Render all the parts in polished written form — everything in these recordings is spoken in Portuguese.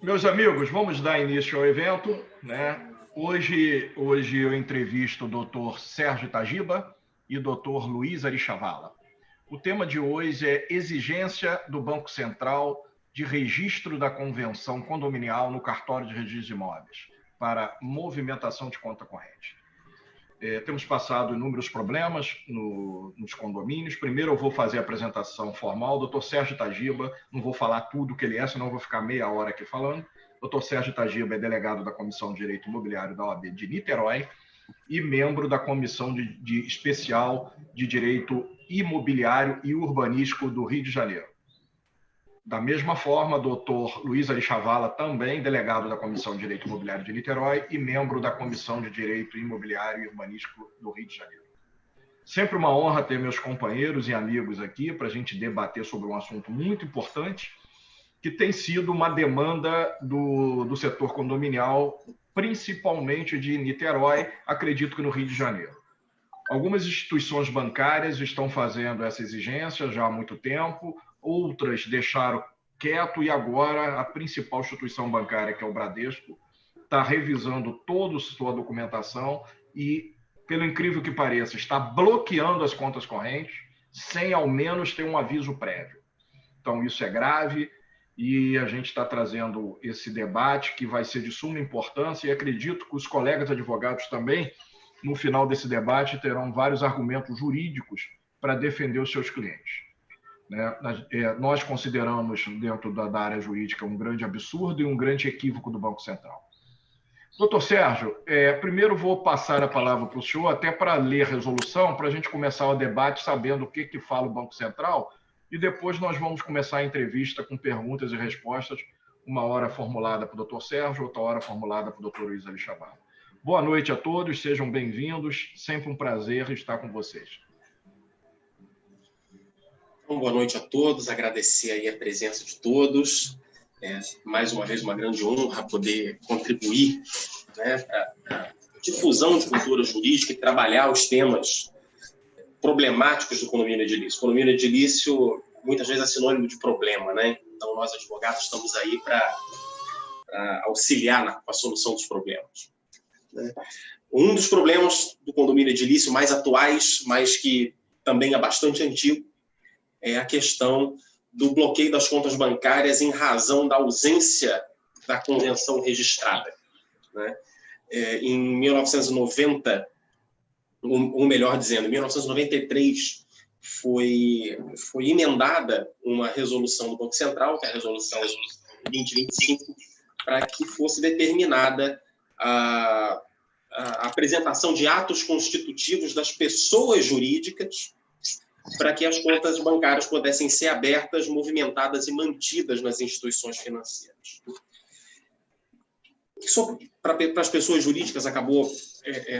Meus amigos, vamos dar início ao evento, né? Hoje eu entrevisto o Dr. Sérgio Itagiba e o Dr. Luiz Arichavala. O tema de hoje é exigência do Banco Central de registro da convenção condominial no cartório de registro de imóveis para movimentação de conta corrente. Temos passado inúmeros problemas nos condomínios. Primeiro eu vou fazer a apresentação formal. Dr. Sérgio Itagiba, não vou falar tudo que ele é, senão eu vou ficar meia hora aqui falando. Dr. Sérgio Itagiba é delegado da Comissão de Direito Imobiliário da OAB de Niterói e membro da Comissão Especial de Direito Imobiliário e Urbanístico do Rio de Janeiro. Da mesma forma, Dr. Luiz Arichavala, também delegado da Comissão de Direito Imobiliário de Niterói e membro da Comissão de Direito Imobiliário e Urbanístico do Rio de Janeiro. Sempre uma honra ter meus companheiros e amigos aqui para a gente debater sobre um assunto muito importante que tem sido uma demanda do setor condominial, principalmente de Niterói, acredito que no Rio de Janeiro. Algumas instituições bancárias estão fazendo essa exigência já há muito tempo, outras deixaram quieto e agora a principal instituição bancária, que é o Bradesco, está revisando toda a sua documentação e, pelo incrível que pareça, está bloqueando as contas correntes sem ao menos ter um aviso prévio. Então, isso é grave e a gente está trazendo esse debate que vai ser de suma importância e acredito que os colegas advogados também, no final desse debate, terão vários argumentos jurídicos para defender os seus clientes. Nós consideramos, dentro da área jurídica, um grande absurdo e um grande equívoco do Banco Central. Doutor Sérgio, primeiro vou passar a palavra para o senhor, até para ler a resolução, para a gente começar o debate sabendo o que fala o Banco Central, e depois nós vamos começar a entrevista com perguntas e respostas, uma hora formulada para o doutor Sérgio, outra hora formulada para o doutor Luiz Arichavala. Boa noite a todos, sejam bem-vindos, sempre um prazer estar com vocês. Boa noite a todos, agradecer aí a presença de todos. Mais uma vez, uma grande honra poder contribuir, para a difusão de cultura jurídica e trabalhar os temas problemáticos do condomínio edilício. Condomínio edilício, muitas vezes, é sinônimo de problema, Então, nós, advogados, estamos aí para auxiliar na solução dos problemas. Um dos problemas do condomínio edilício mais atuais, mas que também é bastante antigo, é a questão do bloqueio das contas bancárias em razão da ausência da convenção registrada. Em 1990, ou melhor dizendo, em 1993, foi emendada uma resolução do Banco Central, que é a resolução 2025, para que fosse determinada a apresentação de atos constitutivos das pessoas jurídicas para que as contas bancárias pudessem ser abertas, movimentadas e mantidas nas instituições financeiras. Isso, para as pessoas jurídicas, acabou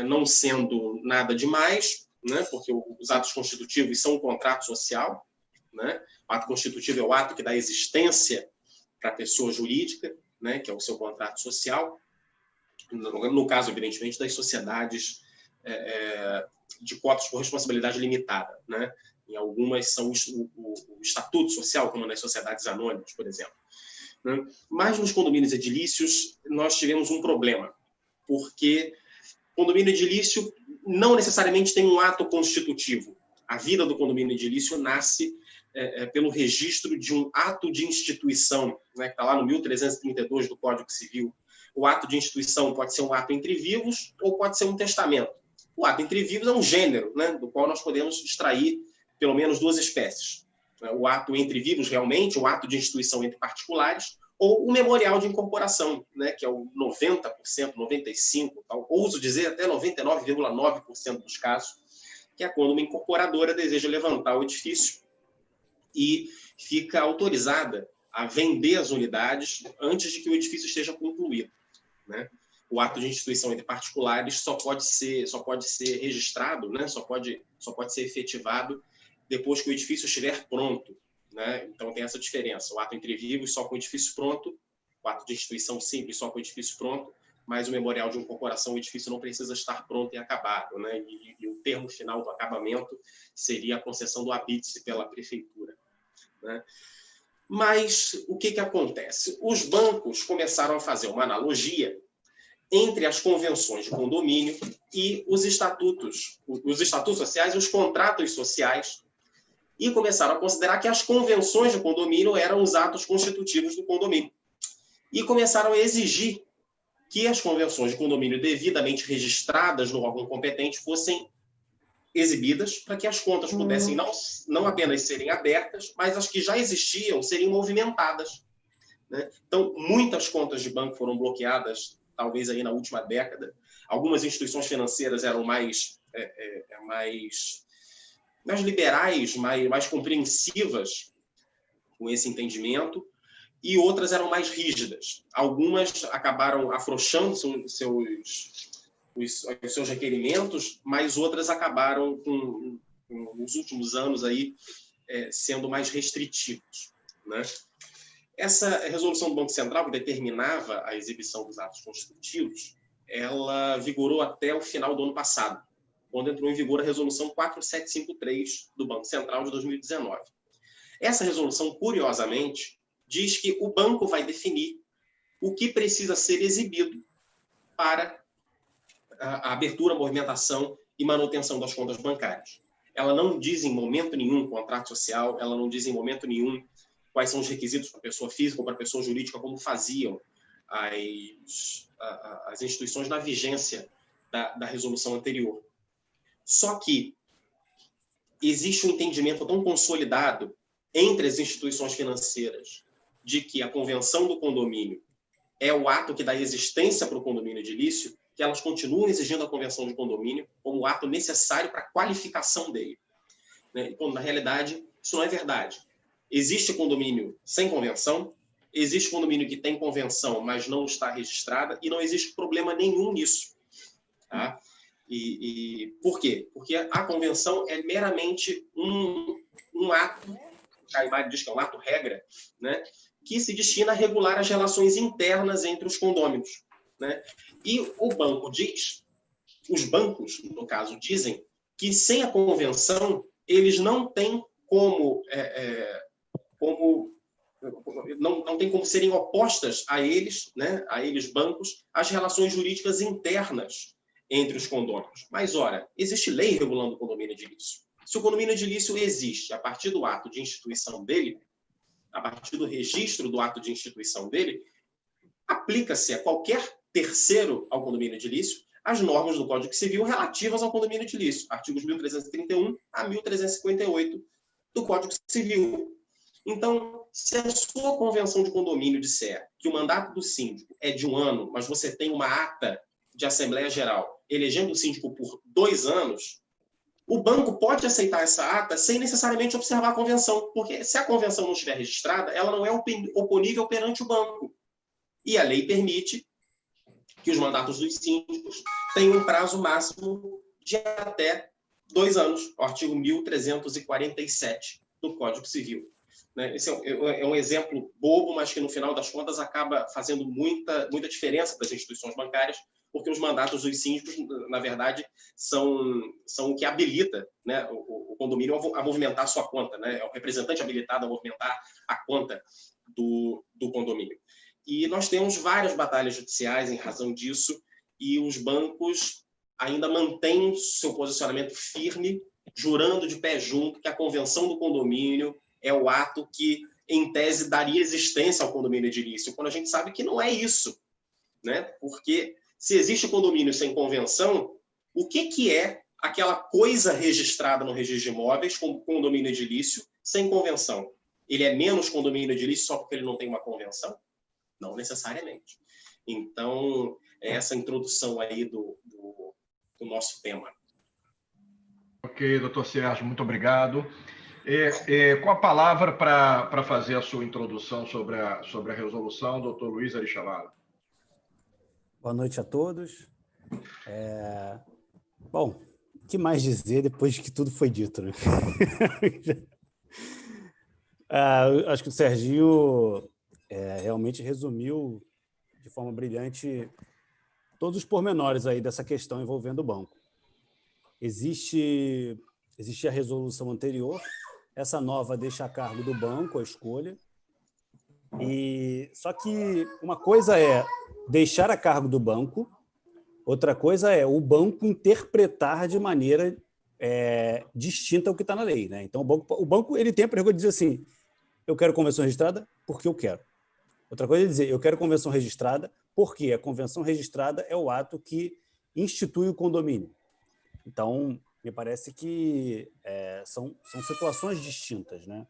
não sendo nada demais, porque os atos constitutivos são um contrato social. O ato constitutivo é o ato que dá existência para a pessoa jurídica, que é o seu contrato social. No caso, evidentemente, das sociedades de cotas por responsabilidade limitada, Em algumas são o estatuto social, como nas sociedades anônimas, por exemplo. Mas nos condomínios edilícios, nós tivemos um problema, porque condomínio edilício não necessariamente tem um ato constitutivo. A vida do condomínio edilício nasce pelo registro de um ato de instituição, que está lá no 1332 do Código Civil. O ato de instituição pode ser um ato entre vivos ou pode ser um testamento. O ato entre vivos é um gênero, do qual nós podemos extrair pelo menos duas espécies. O ato entre vivos, realmente, o ato de instituição entre particulares, ou o memorial de incorporação, que é o 90%, 95%, ouso dizer até 99,9% dos casos, que é quando uma incorporadora deseja levantar o edifício e fica autorizada a vender as unidades antes de que o edifício esteja concluído. O ato de instituição entre particulares só pode ser registrado, só pode ser efetivado depois que o edifício estiver pronto. Então, tem essa diferença. O ato entre vivos só com o edifício pronto, o ato de instituição simples só com o edifício pronto, mas o memorial de incorporação, o edifício não precisa estar pronto e acabado. E o termo final do acabamento seria a concessão do habite-se pela prefeitura. Mas o que acontece? Os bancos começaram a fazer uma analogia entre as convenções de condomínio e os estatutos sociais e os contratos sociais, e começaram a considerar que as convenções de condomínio eram os atos constitutivos do condomínio. E começaram a exigir que as convenções de condomínio devidamente registradas no órgão competente fossem exibidas para que as contas pudessem não apenas serem abertas, mas as que já existiam seriam movimentadas, né? Então, muitas contas de banco foram bloqueadas, talvez aí na última década. Algumas instituições financeiras eram mais liberais, mais compreensivas com esse entendimento, e outras eram mais rígidas. Algumas acabaram afrouxando os seus requerimentos, mas outras acabaram, nos últimos anos, aí, sendo mais restritivos, né? Essa resolução do Banco Central, que determinava a exibição dos atos constitutivos, ela vigorou até o final do ano passado, quando entrou em vigor a resolução 4753 do Banco Central de 2019. Essa resolução, curiosamente, diz que o banco vai definir o que precisa ser exibido para a abertura, movimentação e manutenção das contas bancárias. Ela não diz em momento nenhum contrato social, ela não diz em momento nenhum quais são os requisitos para a pessoa física ou para a pessoa jurídica, como faziam as instituições na vigência da resolução anterior. Só que existe um entendimento tão consolidado entre as instituições financeiras de que a convenção do condomínio é o ato que dá existência para o condomínio edilício, que elas continuam exigindo a convenção de condomínio como ato necessário para a qualificação dele, né? Quando, na realidade, isso não é verdade. Existe condomínio sem convenção, existe condomínio que tem convenção, mas não está registrada, e não existe problema nenhum nisso, tá? E por quê? Porque a convenção é meramente um ato, o Caimari diz que é um ato-regra, né, que se destina a regular as relações internas entre os condôminos, né? E o banco diz, os bancos, no caso, dizem que sem a convenção eles não têm não tem como serem opostas a eles, né, a eles bancos, as relações jurídicas internas entre os condôminos. Mas, ora, existe lei regulando o condomínio edilício. Se o condomínio edilício existe a partir do ato de instituição dele, a partir do registro do ato de instituição dele, aplica-se a qualquer terceiro ao condomínio edilício as normas do Código Civil relativas ao condomínio edilício, artigos 1331 a 1358 do Código Civil. Então, se a sua convenção de condomínio disser que o mandato do síndico é de 1 ano, mas você tem uma ata de Assembleia Geral elegendo o síndico por 2 anos, o banco pode aceitar essa ata sem necessariamente observar a convenção, porque se a convenção não estiver registrada, ela não é oponível perante o banco. E a lei permite que os mandatos dos síndicos tenham um prazo máximo de até 2 anos, o artigo 1347 do Código Civil. Esse é um exemplo bobo, mas que, no final das contas, acaba fazendo muita diferença para as instituições bancárias, porque os mandatos dos síndicos, na verdade, são o que habilita, né, o condomínio a movimentar a sua conta, né? É o representante habilitado a movimentar a conta do condomínio. E nós temos várias batalhas judiciais em razão disso, e os bancos ainda mantêm seu posicionamento firme, jurando de pé junto que a convenção do condomínio é o ato que, em tese, daria existência ao condomínio edilício, quando a gente sabe que não é isso, né? Porque se existe condomínio sem convenção, o que é aquela coisa registrada no registro de imóveis como condomínio edilício sem convenção? Ele é menos condomínio edilício só porque ele não tem uma convenção? Não necessariamente. Então, essa introdução aí do nosso tema. Ok, doutor Sérgio, muito obrigado. Com a palavra para fazer a sua introdução sobre a resolução, doutor Luiz Arichavala. Boa noite a todos. Bom, o que mais dizer depois que tudo foi dito, né? Acho que o Serginho realmente resumiu de forma brilhante todos os pormenores aí dessa questão envolvendo o banco. Existe a resolução anterior, essa nova deixa a cargo do banco a escolha, Só que uma coisa é deixar a cargo do banco, outra coisa é o banco interpretar de maneira distinta ao que está na lei, né? Então, o banco ele tem a prerrogativa de dizer assim, eu quero convenção registrada porque eu quero. Outra coisa é dizer, eu quero convenção registrada porque a convenção registrada é o ato que institui o condomínio. Então, me parece que são situações distintas, né?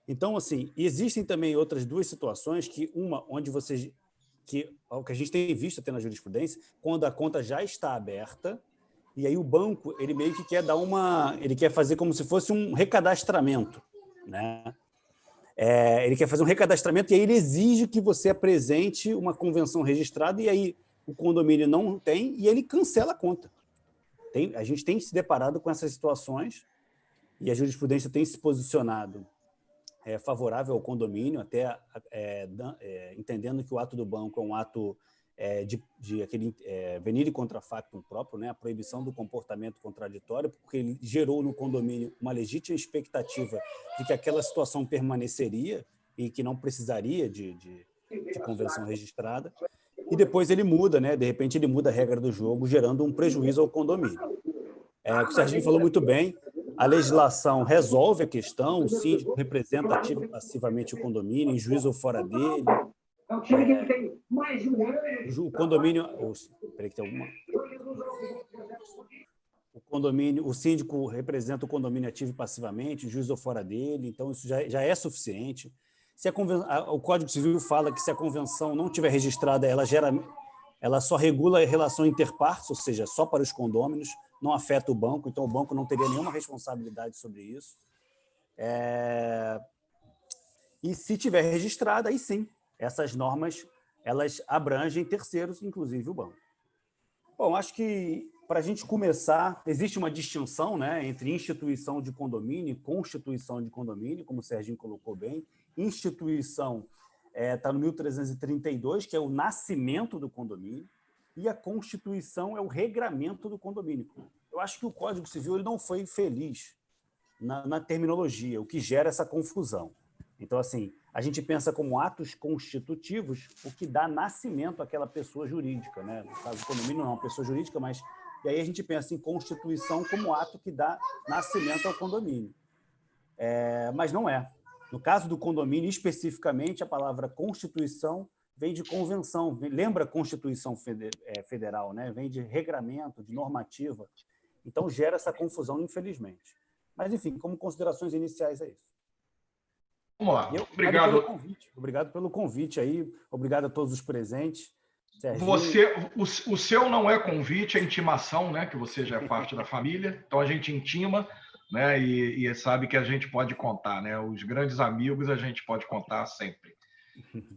Então, assim, existem também outras duas situações, que uma onde o que a gente tem visto até na jurisprudência, quando a conta já está aberta, e aí o banco ele meio que quer ele quer fazer como se fosse um recadastramento, né? Ele quer fazer um recadastramento e aí ele exige que você apresente uma convenção registrada e aí o condomínio não tem e ele cancela a conta. A gente tem se deparado com essas situações e a jurisprudência tem se posicionado favorável ao condomínio, até entendendo que o ato do banco é um ato de aquele venire contra factum próprio, né? A proibição do comportamento contraditório, porque ele gerou no condomínio uma legítima expectativa de que aquela situação permaneceria e que não precisaria de convenção registrada. E depois ele muda, né? De repente ele muda a regra do jogo, gerando um prejuízo ao condomínio. O que o Serginho falou muito bem, a legislação resolve a questão, o síndico representa ativo e passivamente o condomínio, em juízo ou fora dele. O condomínio... Espera que tem alguma... O síndico representa o condomínio ativo e passivamente, em juízo ou fora dele, então isso já é suficiente. O Código Civil fala que se a convenção não estiver registrada, ela só regula a relação interpartes, ou seja, só para os condôminos, não afeta o banco, então o banco não teria nenhuma responsabilidade sobre isso. E se tiver registrada, aí sim, essas normas elas abrangem terceiros, inclusive o banco. Bom, acho que para a gente começar, existe uma distinção, né, entre instituição de condomínio e constituição de condomínio, como o Serginho colocou bem. Instituição está no 1332, que é o nascimento do condomínio, e a Constituição é o regramento do condomínio. Eu acho que o Código Civil ele não foi feliz na terminologia, o que gera essa confusão. Então, assim, a gente pensa como atos constitutivos o que dá nascimento àquela pessoa jurídica, né? No caso, o condomínio não é uma pessoa jurídica, mas... E aí a gente pensa em Constituição como ato que dá nascimento ao condomínio. Mas não é. No caso do condomínio, especificamente, a palavra Constituição vem de convenção, lembra a Constituição Federal, né? Vem de regramento, de normativa. Então, gera essa confusão, infelizmente. Mas, enfim, como considerações iniciais, é isso. Vamos lá. Obrigado. Obrigado pelo convite aí. Obrigado a todos os presentes. Serginho. O seu não é convite, é intimação, né? Que você já é parte da família. Então, a gente intima, né? E sabe que a gente pode contar, né? Os grandes amigos a gente pode contar sempre.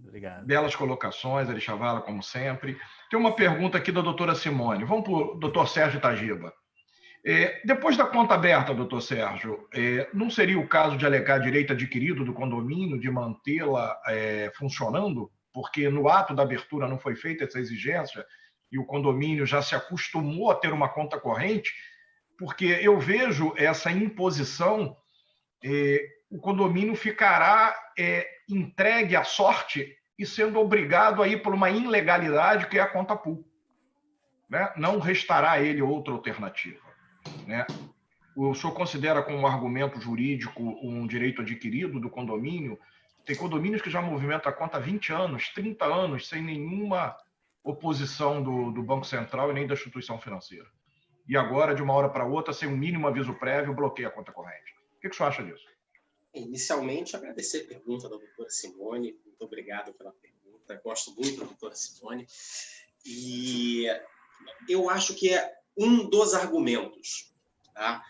Obrigado. Belas colocações, Arichavala, como sempre. Tem uma pergunta aqui da doutora Simone. Vamos para o doutor Sérgio Itagiba. Depois da conta aberta, doutor Sérgio, não seria o caso de alegar direito adquirido do condomínio, de mantê-la funcionando? Porque no ato da abertura não foi feita essa exigência e o condomínio já se acostumou a ter uma conta corrente? Porque eu vejo essa imposição, o condomínio ficará entregue à sorte e sendo obrigado a ir por uma ilegalidade que é a conta pool, né? Não restará a ele outra alternativa, né? O senhor considera como argumento jurídico um direito adquirido do condomínio? Tem condomínios que já movimentam a conta há 20 anos, 30 anos, sem nenhuma oposição do Banco Central e nem da instituição financeira. E agora, de uma hora para outra, sem um mínimo aviso prévio, bloqueia a conta corrente. O que o senhor acha disso? Inicialmente, agradecer a pergunta da doutora Simone. Muito obrigado pela pergunta. Gosto muito da doutora Simone. E eu acho que é um dos argumentos. Tá?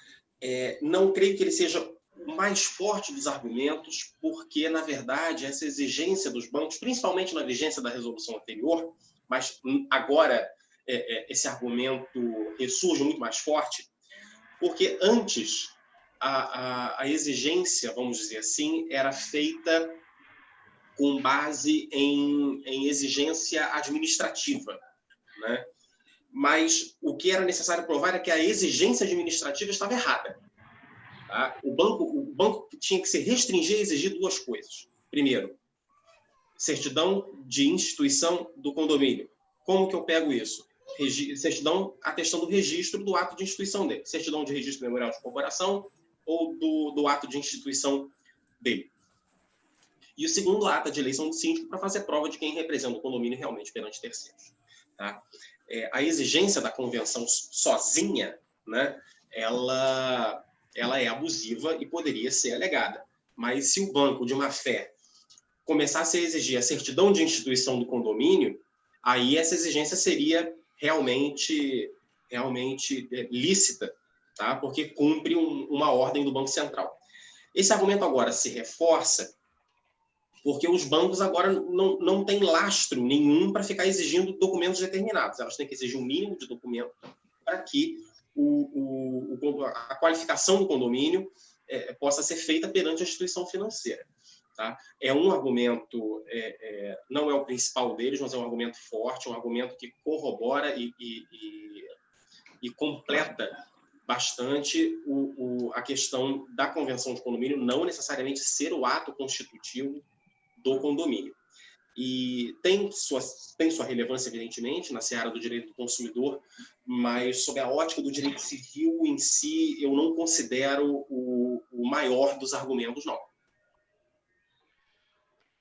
Não creio que ele seja o mais forte dos argumentos, porque, na verdade, essa exigência dos bancos, principalmente na vigência da resolução anterior, mas agora esse argumento ressurge muito mais forte, porque antes a exigência, vamos dizer assim, era feita com base em exigência administrativa, né? Mas o que era necessário provar é que a exigência administrativa estava errada. Tá? O banco tinha que se restringir a exigir duas coisas. Primeiro, certidão de instituição do condomínio. Como que eu pego isso? Certidão atestando o registro do ato de instituição dele. Certidão de registro memorial de corporação ou do ato de instituição dele. E o segundo, a ata de eleição do síndico, para fazer prova de quem representa o condomínio realmente perante terceiros. Tá? A exigência da convenção sozinha, né, ela é abusiva e poderia ser alegada. Mas se o banco de má-fé começasse a exigir a certidão de instituição do condomínio, aí essa exigência seria realmente lícita, tá? Porque cumpre uma ordem do Banco Central. Esse argumento agora se reforça porque os bancos agora não têm lastro nenhum para ficar exigindo documentos determinados. Elas têm que exigir um mínimo de documento para que a qualificação do condomínio possa ser feita perante a instituição financeira. Tá? É um argumento, não é o principal deles, mas é um argumento forte, um argumento que corrobora e completa bastante a questão da convenção de condomínio não necessariamente ser o ato constitutivo do condomínio. E tem sua relevância, evidentemente, na seara do direito do consumidor, mas, sob a ótica do direito civil em si, eu não considero o maior dos argumentos, não.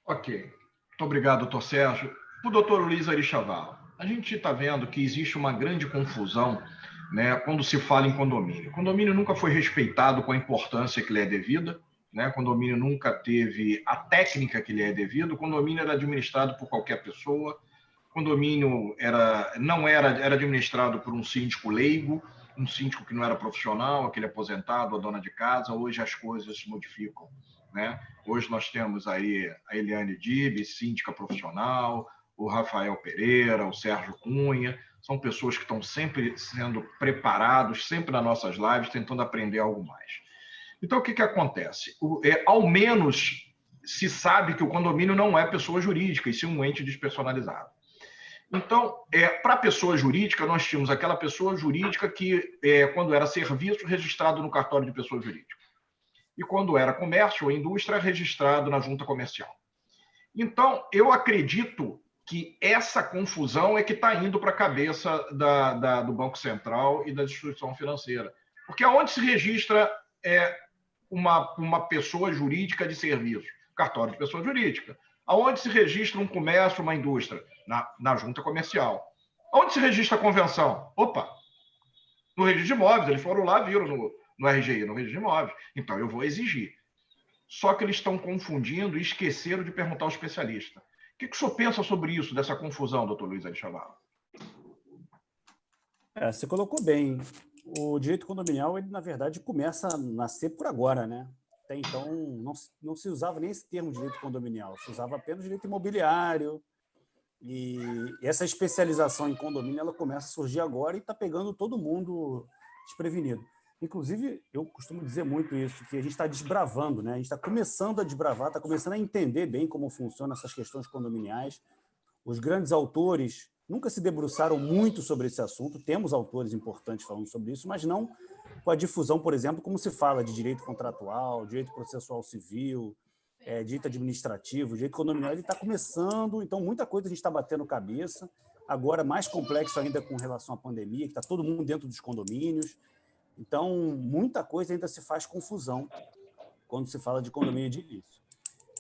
Ok. Muito obrigado, doutor Sérgio. O doutor Luiz Arichavala, a gente está vendo que existe uma grande confusão, né, quando se fala em condomínio. O condomínio nunca foi respeitado com a importância que lhe é devida, né? O condomínio nunca teve a técnica que lhe é devida. O condomínio era administrado por qualquer pessoa. O condomínio era administrado por um síndico leigo, um síndico que não era profissional, aquele aposentado, a dona de casa. Hoje as coisas se modificam, né? Hoje nós temos aí a Eliane Dib, síndica profissional, o Rafael Pereira, o Sérgio Cunha. São pessoas que estão sempre sendo preparados, sempre nas nossas lives, tentando aprender algo mais. Então, o que acontece? Ao menos se sabe que o condomínio não é pessoa jurídica, e sim um ente despersonalizado. Então, para a pessoa jurídica, nós tínhamos aquela pessoa jurídica que, quando era serviço, registrado no cartório de pessoa jurídica. E quando era comércio ou indústria, registrado na junta comercial. Então, eu acredito que essa confusão é que está indo para a cabeça do Banco Central e da instituição financeira. Porque aonde se registra uma pessoa jurídica de serviço? Cartório de pessoa jurídica. Aonde se registra um comércio, uma indústria? Na junta comercial. Aonde se registra a convenção? Opa! No registro de imóveis. Eles foram lá, viram no RGI, no registro de imóveis. Então, eu vou exigir. Só que eles estão confundindo e esqueceram de perguntar ao especialista. O que o senhor pensa sobre isso, dessa confusão, doutor Luiz Arichavala? Você colocou bem. O direito condominial, ele, na verdade, começa a nascer por agora, né? Até então, não se usava nem esse termo direito condominial, se usava apenas direito imobiliário. E essa especialização em condomínio, ela começa a surgir agora e está pegando todo mundo desprevenido. Inclusive, eu costumo dizer muito isso, que a gente está desbravando, né? A gente está começando a desbravar, está começando a entender bem como funcionam essas questões condominiais. Os grandes autores nunca se debruçaram muito sobre esse assunto. Temos autores importantes falando sobre isso, mas não com a difusão, por exemplo, como se fala de direito contratual, direito processual civil, direito administrativo, direito condominial. Ele está começando, então muita coisa a gente está batendo cabeça. Agora, mais complexo ainda com relação à pandemia, que está todo mundo dentro dos condomínios. Então, muita coisa ainda se faz confusão quando se fala de condomínio de início.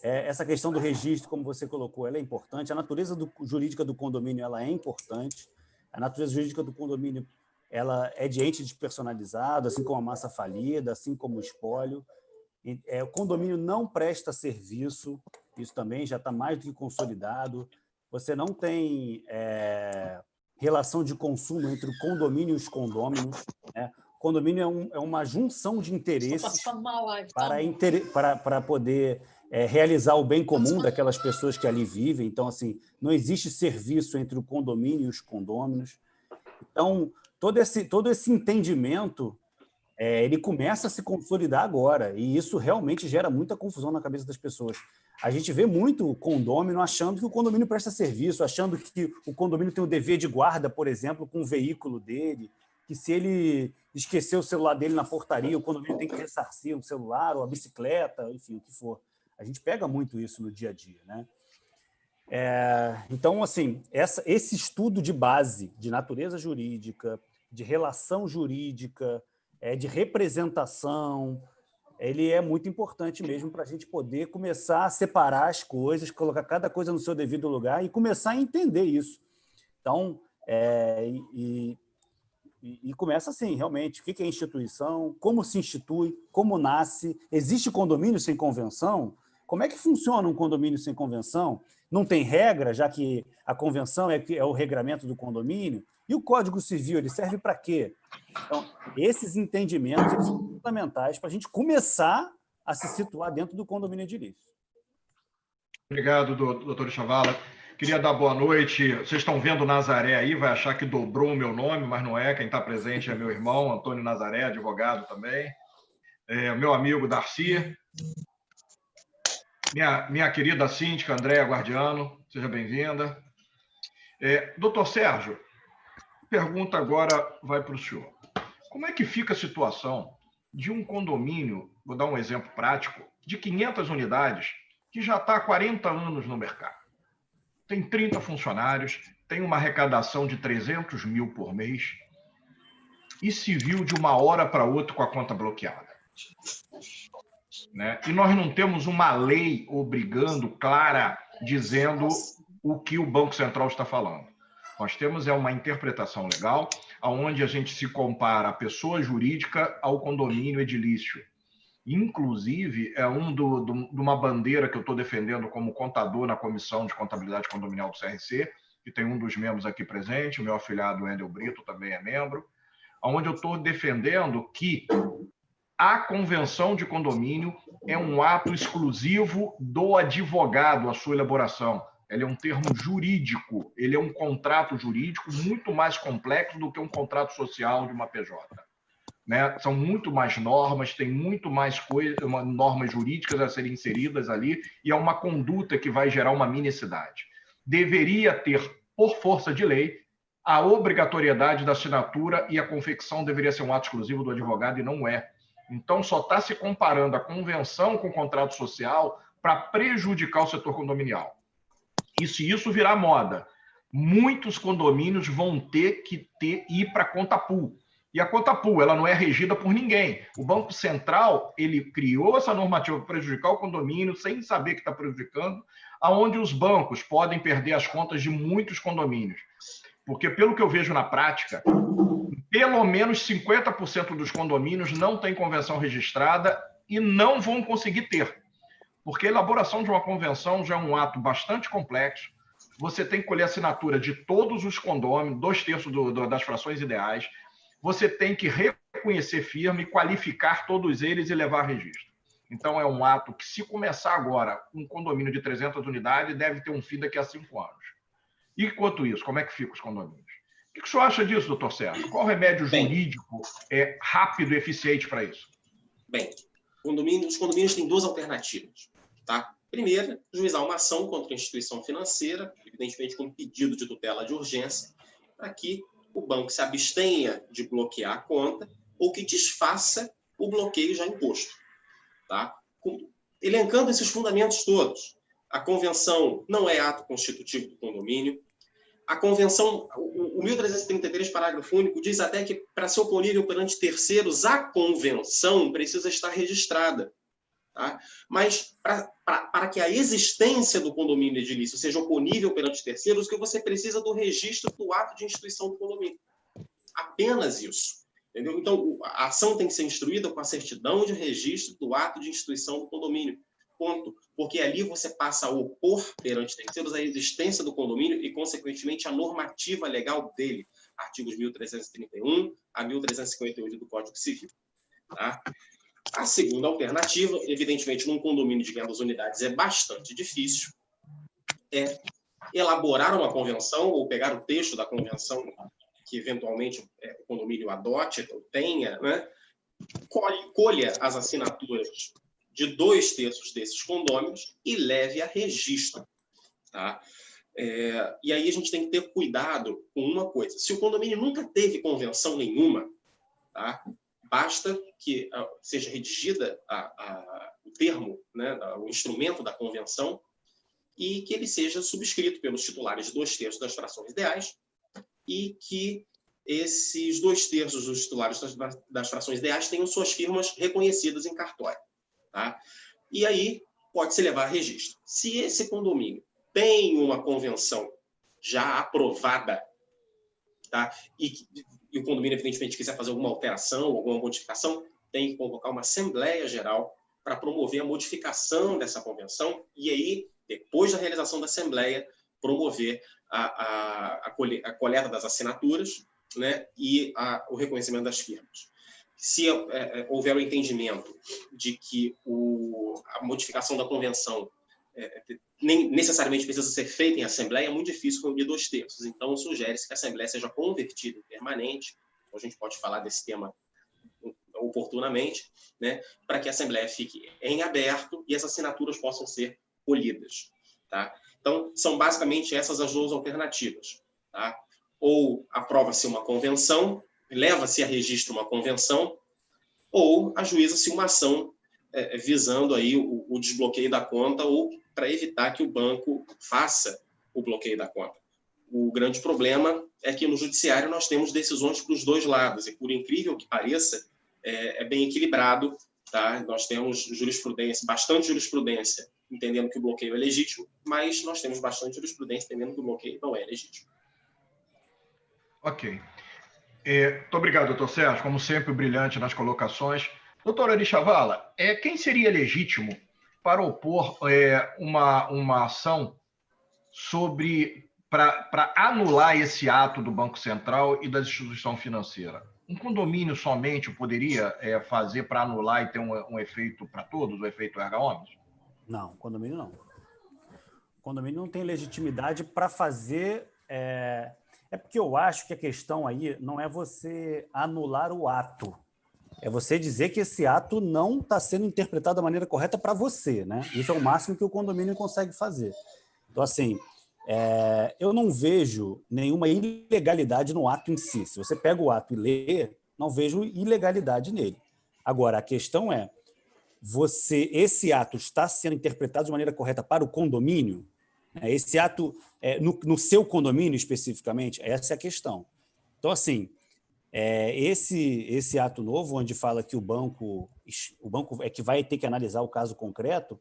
Essa questão do registro, como você colocou, ela é importante. A natureza jurídica do condomínio ela é importante. A natureza jurídica do condomínio ela é de ente despersonalizado, assim como a massa falida, assim como o espólio. O condomínio não presta serviço, isso também já está mais do que consolidado. Você não tem relação de consumo entre o condomínio e os condôminos, né? O condomínio é uma junção de interesses para poder realizar o bem comum daquelas pessoas que ali vivem. Então, assim, não existe serviço entre o condomínio e os condôminos. Então, todo esse entendimento ele começa a se consolidar agora, e isso realmente gera muita confusão na cabeça das pessoas. A gente vê muito condômino achando que o condomínio presta serviço, achando que o condomínio tem o dever de guarda, por exemplo, com o veículo dele, que se ele esquecer o celular dele na portaria, o condomínio tem que ressarcir o celular ou a bicicleta, enfim, o que for. A gente pega muito isso no dia a dia, né? Então, assim, esse estudo de base, de natureza jurídica, de relação jurídica, de representação, ele é muito importante mesmo para a gente poder começar a separar as coisas, colocar cada coisa no seu devido lugar e começar a entender isso. Então, e começa assim, realmente, o que é instituição, como se institui, como nasce, existe condomínio sem convenção? Como é que funciona um condomínio sem convenção? Não tem regra, já que a convenção é o regramento do condomínio? E o Código Civil, ele serve para quê? Então, esses entendimentos eles são fundamentais para a gente começar a se situar dentro do condomínio edilício. Obrigado, doutor Chavala. Queria dar boa noite. Vocês estão vendo Nazaré aí, vai achar que dobrou o meu nome, mas não é. Quem está presente é meu irmão, Antônio Nazaré, advogado também. Meu amigo Darcy. Minha querida síndica Andréa Guardiano, seja bem-vinda. Doutor Sérgio, pergunta agora vai para o senhor. Como é que fica a situação de um condomínio, vou dar um exemplo prático, de 500 unidades, que já está há 40 anos no mercado? Tem 30 funcionários, tem uma arrecadação de 300 mil por mês e se viu de uma hora para outra com a conta bloqueada. Né? E nós não temos uma lei obrigando, clara, dizendo o que o Banco Central está falando. Nós temos uma interpretação legal, onde a gente se compara a pessoa jurídica ao condomínio edilício. Inclusive, de uma bandeira que eu estou defendendo como contador na Comissão de Contabilidade Condominial do CRC, que tem um dos membros aqui presente, o meu afilhado Wendel Brito também é membro, onde eu estou defendendo que a convenção de condomínio é um ato exclusivo do advogado, a sua elaboração. Ele é um termo jurídico, ele é um contrato jurídico muito mais complexo do que um contrato social de uma PJ. Né? São muito mais normas, tem muito mais normas jurídicas a serem inseridas ali, e é uma conduta que vai gerar uma minicidade. Deveria ter, por força de lei, a obrigatoriedade da assinatura, e a confecção deveria ser um ato exclusivo do advogado, e não é. Então, só está se comparando a convenção com o contrato social para prejudicar o setor condominial. E se isso virar moda, muitos condomínios vão ter que ir para a conta pool. E a conta pool, ela não é regida por ninguém. O Banco Central, ele criou essa normativa para prejudicar o condomínio, sem saber que está prejudicando, aonde os bancos podem perder as contas de muitos condomínios. Porque, pelo que eu vejo na prática, pelo menos 50% dos condomínios não têm convenção registrada e não vão conseguir ter. Porque a elaboração de uma convenção já é um ato bastante complexo. Você tem que colher a assinatura de todos os condôminos, 2/3 das frações ideais. Você tem que reconhecer firme, qualificar todos eles e levar a registro. Então, é um ato que, se começar agora um condomínio de 300 unidades, deve ter um fim daqui a 5 anos. E, enquanto isso, como é que ficam os condomínios? O que o senhor acha disso, doutor Sérgio? Qual remédio jurídico é rápido e eficiente para isso? Bem, os condomínios têm duas alternativas. Tá? Primeira, juizar uma ação contra a instituição financeira, evidentemente com pedido de tutela de urgência, para que o banco se abstenha de bloquear a conta ou que desfaça o bloqueio já imposto. Tá? Elencando esses fundamentos todos, a convenção não é ato constitutivo do condomínio. A convenção, o 1333, parágrafo único, diz até que, para ser oponível perante terceiros, a convenção precisa estar registrada. Tá? Mas, para que a existência do condomínio edilício seja oponível perante terceiros, que você precisa do registro do ato de instituição do condomínio. Apenas isso. Entendeu? Então, a ação tem que ser instruída com a certidão de registro do ato de instituição do condomínio. Ponto. Porque ali você passa a opor perante terceiros a existência do condomínio e, consequentemente, a normativa legal dele. Artigos 1331 a 1358 do Código Civil. Tá? A segunda alternativa, evidentemente, num condomínio de 500 unidades é bastante difícil, é elaborar uma convenção ou pegar o texto da convenção que, eventualmente, o condomínio adote ou tenha, né? Colha as assinaturas de 2/3 desses condôminos e leve a registro. Tá? E aí a gente tem que ter cuidado com uma coisa. Se o condomínio nunca teve convenção nenhuma, tá? Basta que seja redigida o termo, né, o instrumento da convenção, e que ele seja subscrito pelos titulares de 2/3 das frações ideais e que esses 2/3 dos titulares das frações ideais tenham suas firmas reconhecidas em cartório. Tá? E aí pode-se levar a registro. Se esse condomínio tem uma convenção já aprovada, tá? E o condomínio, evidentemente, quiser fazer alguma alteração, alguma modificação, tem que convocar uma Assembleia Geral para promover a modificação dessa convenção e aí, depois da realização da Assembleia, promover a coleta das assinaturas, né, e o reconhecimento das firmas. Se houver o entendimento de que a modificação da convenção nem necessariamente precisa ser feita em Assembleia, é muito difícil reunir 2/3. Então, sugere-se que a Assembleia seja convertida em permanente, a gente pode falar desse tema oportunamente, né, para que a Assembleia fique em aberto e as assinaturas possam ser colhidas. Tá? Então, são basicamente essas as duas alternativas. Tá? Ou aprova-se uma convenção, leva-se a registro uma convenção, ou ajuiza-se uma ação visando aí o desbloqueio da conta ou para evitar que o banco faça o bloqueio da conta. O grande problema é que no judiciário nós temos decisões para os dois lados e, por incrível que pareça, é bem equilibrado. Tá? Nós temos jurisprudência, bastante jurisprudência entendendo que o bloqueio é legítimo, mas nós temos bastante jurisprudência entendendo que o bloqueio não é legítimo. Ok. Muito obrigado, doutor Sérgio. Como sempre, brilhante nas colocações. Doutor Arishavala, quem seria legítimo para opor uma ação para anular esse ato do Banco Central e da instituição financeira? Um condomínio somente poderia fazer para anular e ter um efeito para todos, o efeito erga omnes? Não, condomínio não. O condomínio não tem legitimidade para fazer... É porque eu acho que a questão aí não é você anular o ato. É você dizer que esse ato não está sendo interpretado da maneira correta para você, né? Isso é o máximo que o condomínio consegue fazer. Então, assim, eu não vejo nenhuma ilegalidade no ato em si. Se você pega o ato e lê, não vejo ilegalidade nele. Agora, a questão é, esse ato está sendo interpretado de maneira correta para o condomínio? Esse ato, no seu condomínio especificamente, essa é a questão. Então, assim, esse ato novo, onde fala que o banco é que vai ter que analisar o caso concreto,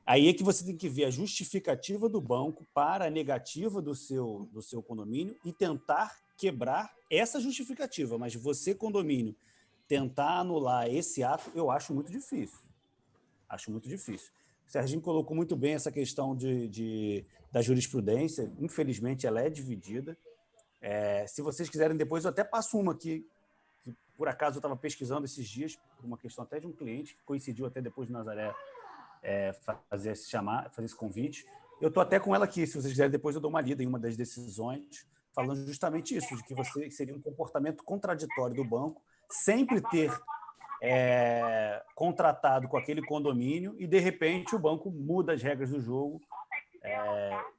aí é que você tem que ver a justificativa do banco para a negativa do seu condomínio e tentar quebrar essa justificativa. Mas você, condomínio, tentar anular esse ato, eu acho muito difícil. Acho muito difícil. O Serginho colocou muito bem essa questão da jurisprudência. Infelizmente, ela é dividida. Se vocês quiserem, depois eu até passo uma aqui, que por acaso eu estava pesquisando esses dias, por uma questão até de um cliente, que coincidiu até depois de Nazaré fazer esse convite. Eu estou até com ela aqui, se vocês quiserem, depois eu dou uma lida em uma das decisões, falando justamente isso, de que seria um comportamento contraditório do banco, sempre ter contratado com aquele condomínio e, de repente, o banco muda as regras do jogo,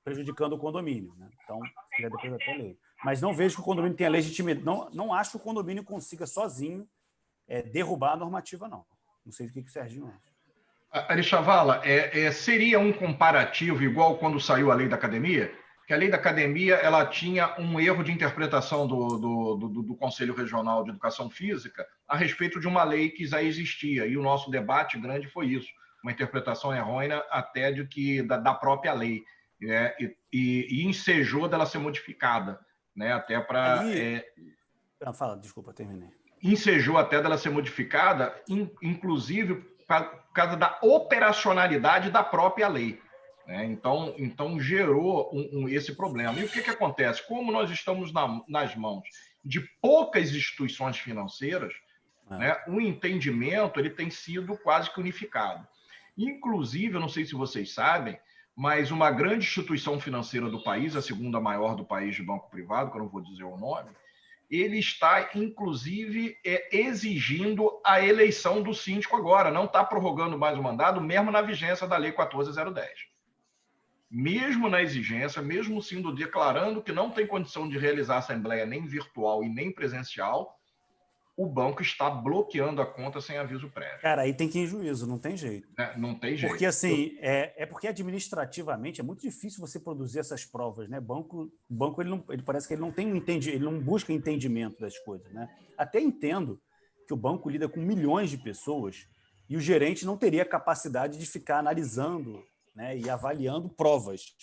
prejudicando o condomínio. Né? Então, se quiser, depois eu até leio. Mas não vejo que o condomínio tenha legitimidade. Não acho que o condomínio consiga sozinho derrubar a normativa, não. Não sei o que o Serginho acha. Arishavala, seria um comparativo igual quando saiu a lei da academia? Que a lei da academia ela tinha um erro de interpretação do Conselho Regional de Educação Física a respeito de uma lei que já existia. E o nosso debate grande foi isso, uma interpretação errônea até da própria lei. E ensejou dela ser modificada. Né, até para... Fala, desculpa, terminei. Ensejou até dela ser modificada, inclusive por causa da operacionalidade da própria lei. Né? Então gerou esse problema. E o que acontece? Como nós estamos nas mãos de poucas instituições financeiras, né, o entendimento ele tem sido quase que unificado. Inclusive, eu não sei se vocês sabem, mas uma grande instituição financeira do país, a segunda maior do país de banco privado, que eu não vou dizer o nome, ele está, inclusive, exigindo a eleição do síndico agora, não está prorrogando mais o mandato, mesmo na vigência da Lei 14.010. Mesmo na exigência, mesmo sendo declarando que não tem condição de realizar a assembleia nem virtual e nem presencial, o banco está bloqueando a conta sem aviso prévio. Cara, aí tem que ir em juízo, não tem jeito. Não tem jeito. Porque, assim, porque administrativamente é muito difícil você produzir essas provas, né? O banco ele parece que ele não tem ele não busca entendimento das coisas, né? Até entendo que o banco lida com milhões de pessoas e o gerente não teria capacidade de ficar analisando, né, e avaliando provas.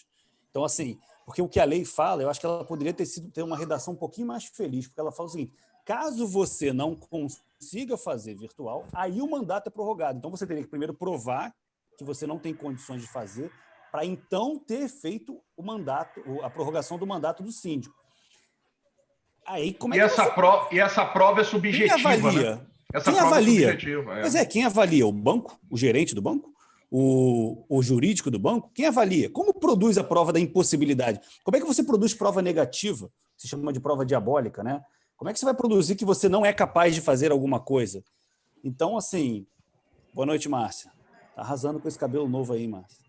Então, assim, porque o que a lei fala, eu acho que ela poderia ter uma redação um pouquinho mais feliz, porque ela fala o seguinte: caso você não consiga fazer virtual, aí o mandato é prorrogado. Então, você teria que primeiro provar que você não tem condições de fazer, para então ter feito o mandato, a prorrogação do mandato do síndico. Aí, como é que e essa prova é subjetiva. Quem avalia? Né? Essa quem prova avalia? É subjetiva. Mas quem avalia? O banco? O gerente do banco? O jurídico do banco? Quem avalia? Como produz a prova da impossibilidade? Como é que você produz prova negativa? Se chama de prova diabólica, né? Como é que você vai produzir que você não é capaz de fazer alguma coisa? Então, assim, boa noite, Márcia. Tá arrasando com esse cabelo novo aí, Márcia.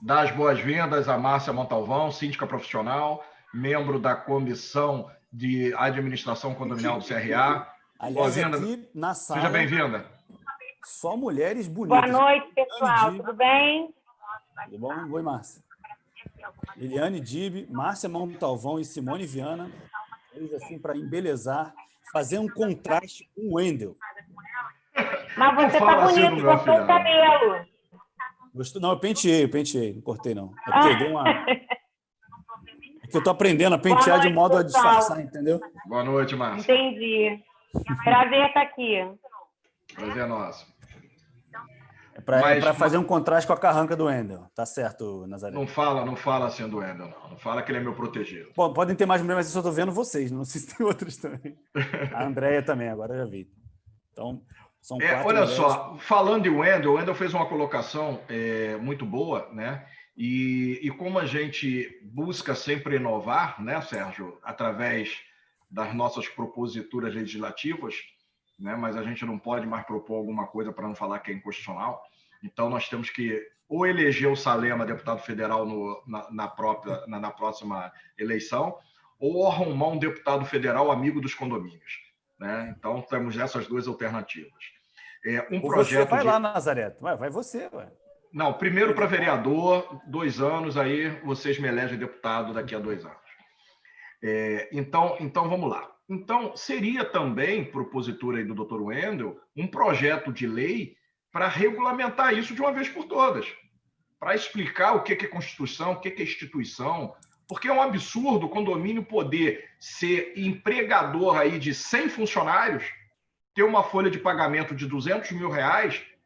Dá as boas-vindas a Márcia Montalvão, síndica profissional, membro da Comissão de Administração Condominial do CRA. Aliás, aqui na sala... Seja bem-vinda. Só mulheres bonitas. Boa noite, pessoal. Tudo bem? Tudo bom? Oi, Márcia. Liliane Dib, Márcia Montalvão e Simone Viana. Eles assim para embelezar, fazer um contraste com o Wendel. Mas você tá bonito, cortou o cabelo. Gostou? Não, eu penteei, não cortei não. É porque deu uma... É que eu tô aprendendo a pentear de modo a disfarçar, entendeu? Boa noite, Márcia. Entendi. Prazer estar aqui. Prazer é nosso. É para fazer um contraste com a carranca do Wendel. Tá certo, Nazaré? Não fala assim do Wendel, não. Não fala que ele é meu protegido. Bom, podem ter mais mulheres, mas eu só tô vendo vocês, não sei se tem outros também. A Andréia também, agora eu já vi. Então, são 4 olha mulheres. só, falando de Wendel, o Wendel fez uma colocação muito boa, né? E como a gente busca sempre inovar, né, Sérgio, através das nossas proposituras legislativas, né, mas a gente não pode mais propor alguma coisa para não falar que é inconstitucional. Então, nós temos que ou eleger o Salema deputado federal na próxima eleição, ou arrumar um deputado federal amigo dos condomínios. Né? Então, temos essas duas alternativas. Você vai lá, Nazaré. Vai você. Ué. Não, primeiro para vereador, 2 anos, aí vocês me elegem deputado daqui a 2 anos. Então, vamos lá. Então, seria também, propositura aí do Dr. Wendel, um projeto de lei para regulamentar isso de uma vez por todas, para explicar o que é Constituição, o que é instituição, porque é um absurdo o condomínio poder ser empregador aí de 100 funcionários, ter uma folha de pagamento de R$200 mil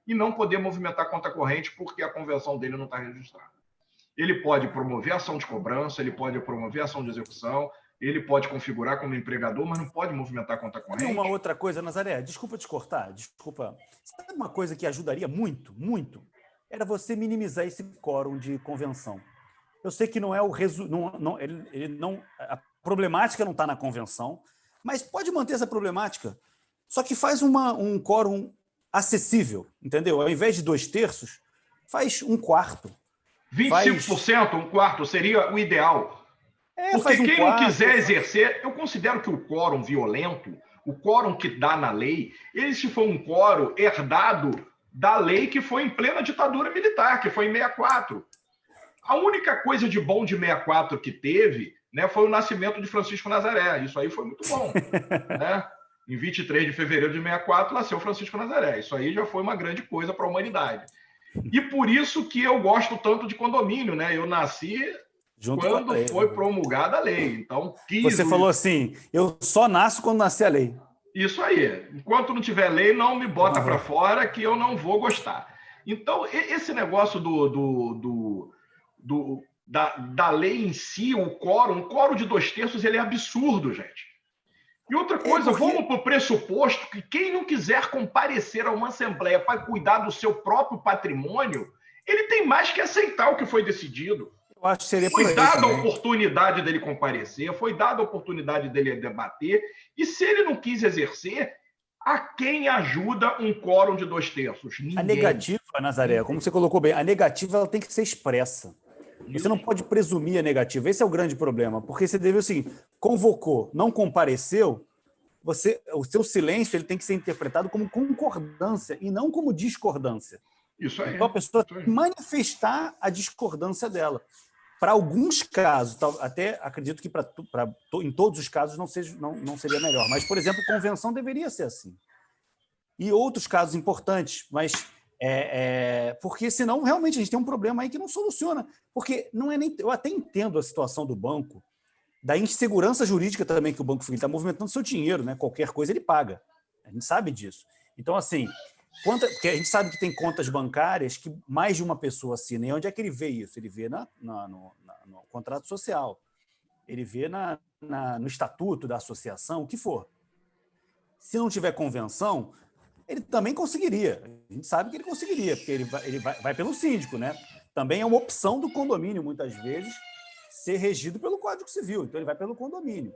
e não poder movimentar conta corrente porque a convenção dele não está registrada. Ele pode promover ação de cobrança, ele pode promover ação de execução, ele pode configurar como empregador, mas não pode movimentar conta corrente. Tem uma outra coisa, Nazaré, desculpa te cortar, desculpa. Sabe uma coisa que ajudaria muito, muito? Era você minimizar esse quórum de convenção. Eu sei que não é o a problemática não está na convenção, mas pode manter essa problemática. Só que faz um quórum acessível, entendeu? Ao invés de 2/3, faz 1/4. 25%, 1/4 seria o ideal. Porque quem não quiser exercer, eu considero que o quórum violento, o quórum que dá na lei, esse foi um quórum herdado da lei que foi em plena ditadura militar, que foi em 64. A única coisa de bom de 64 que teve, né, foi o nascimento de Francisco Nazaré. Isso aí foi muito bom. Né? Em 23 de fevereiro de 64, nasceu Francisco Nazaré. Isso aí já foi uma grande coisa para a humanidade. E por isso que eu gosto tanto de condomínio. Né? Eu nasci quando foi promulgada a lei. Então, você falou assim, eu só nasço quando nascer a lei. Isso aí. Enquanto não tiver lei, não me bota para fora que eu não vou gostar. Então, esse negócio da lei em si, o quórum de 2/3, ele é absurdo, gente. E outra coisa, vamos para o pressuposto que quem não quiser comparecer a uma assembleia para cuidar do seu próprio patrimônio, ele tem mais que aceitar o que foi decidido. Eu acho que seria foi dada a oportunidade dele comparecer, foi dada a oportunidade dele debater, e se ele não quis exercer, a quem ajuda um quórum de 2/3? Ninguém. A negativa, Nazaré, como você colocou bem, a negativa ela tem que ser expressa. Você não pode presumir a negativa. Esse é o grande problema, porque você deve o seguinte: convocou, não compareceu, o seu silêncio ele tem que ser interpretado como concordância e não como discordância. Isso aí. Então, a pessoa tem que manifestar a discordância dela. Para alguns casos, até acredito que em todos os casos não seria melhor. Mas, por exemplo, convenção deveria ser assim. E outros casos importantes, mas porque senão realmente a gente tem um problema aí que não soluciona. Porque não é nem. Eu até entendo a situação do banco, da insegurança jurídica também que o banco está movimentando seu dinheiro, né? Qualquer coisa ele paga. A gente sabe disso. Então, assim, porque a gente sabe que tem contas bancárias que mais de uma pessoa assina. E onde é que ele vê isso? Ele vê no contrato social. Ele vê no estatuto da associação, o que for. Se não tiver convenção, ele também conseguiria. A gente sabe que ele conseguiria, porque ele vai pelo síndico, né? Também é uma opção do condomínio, muitas vezes, ser regido pelo Código Civil. Então, ele vai pelo condomínio.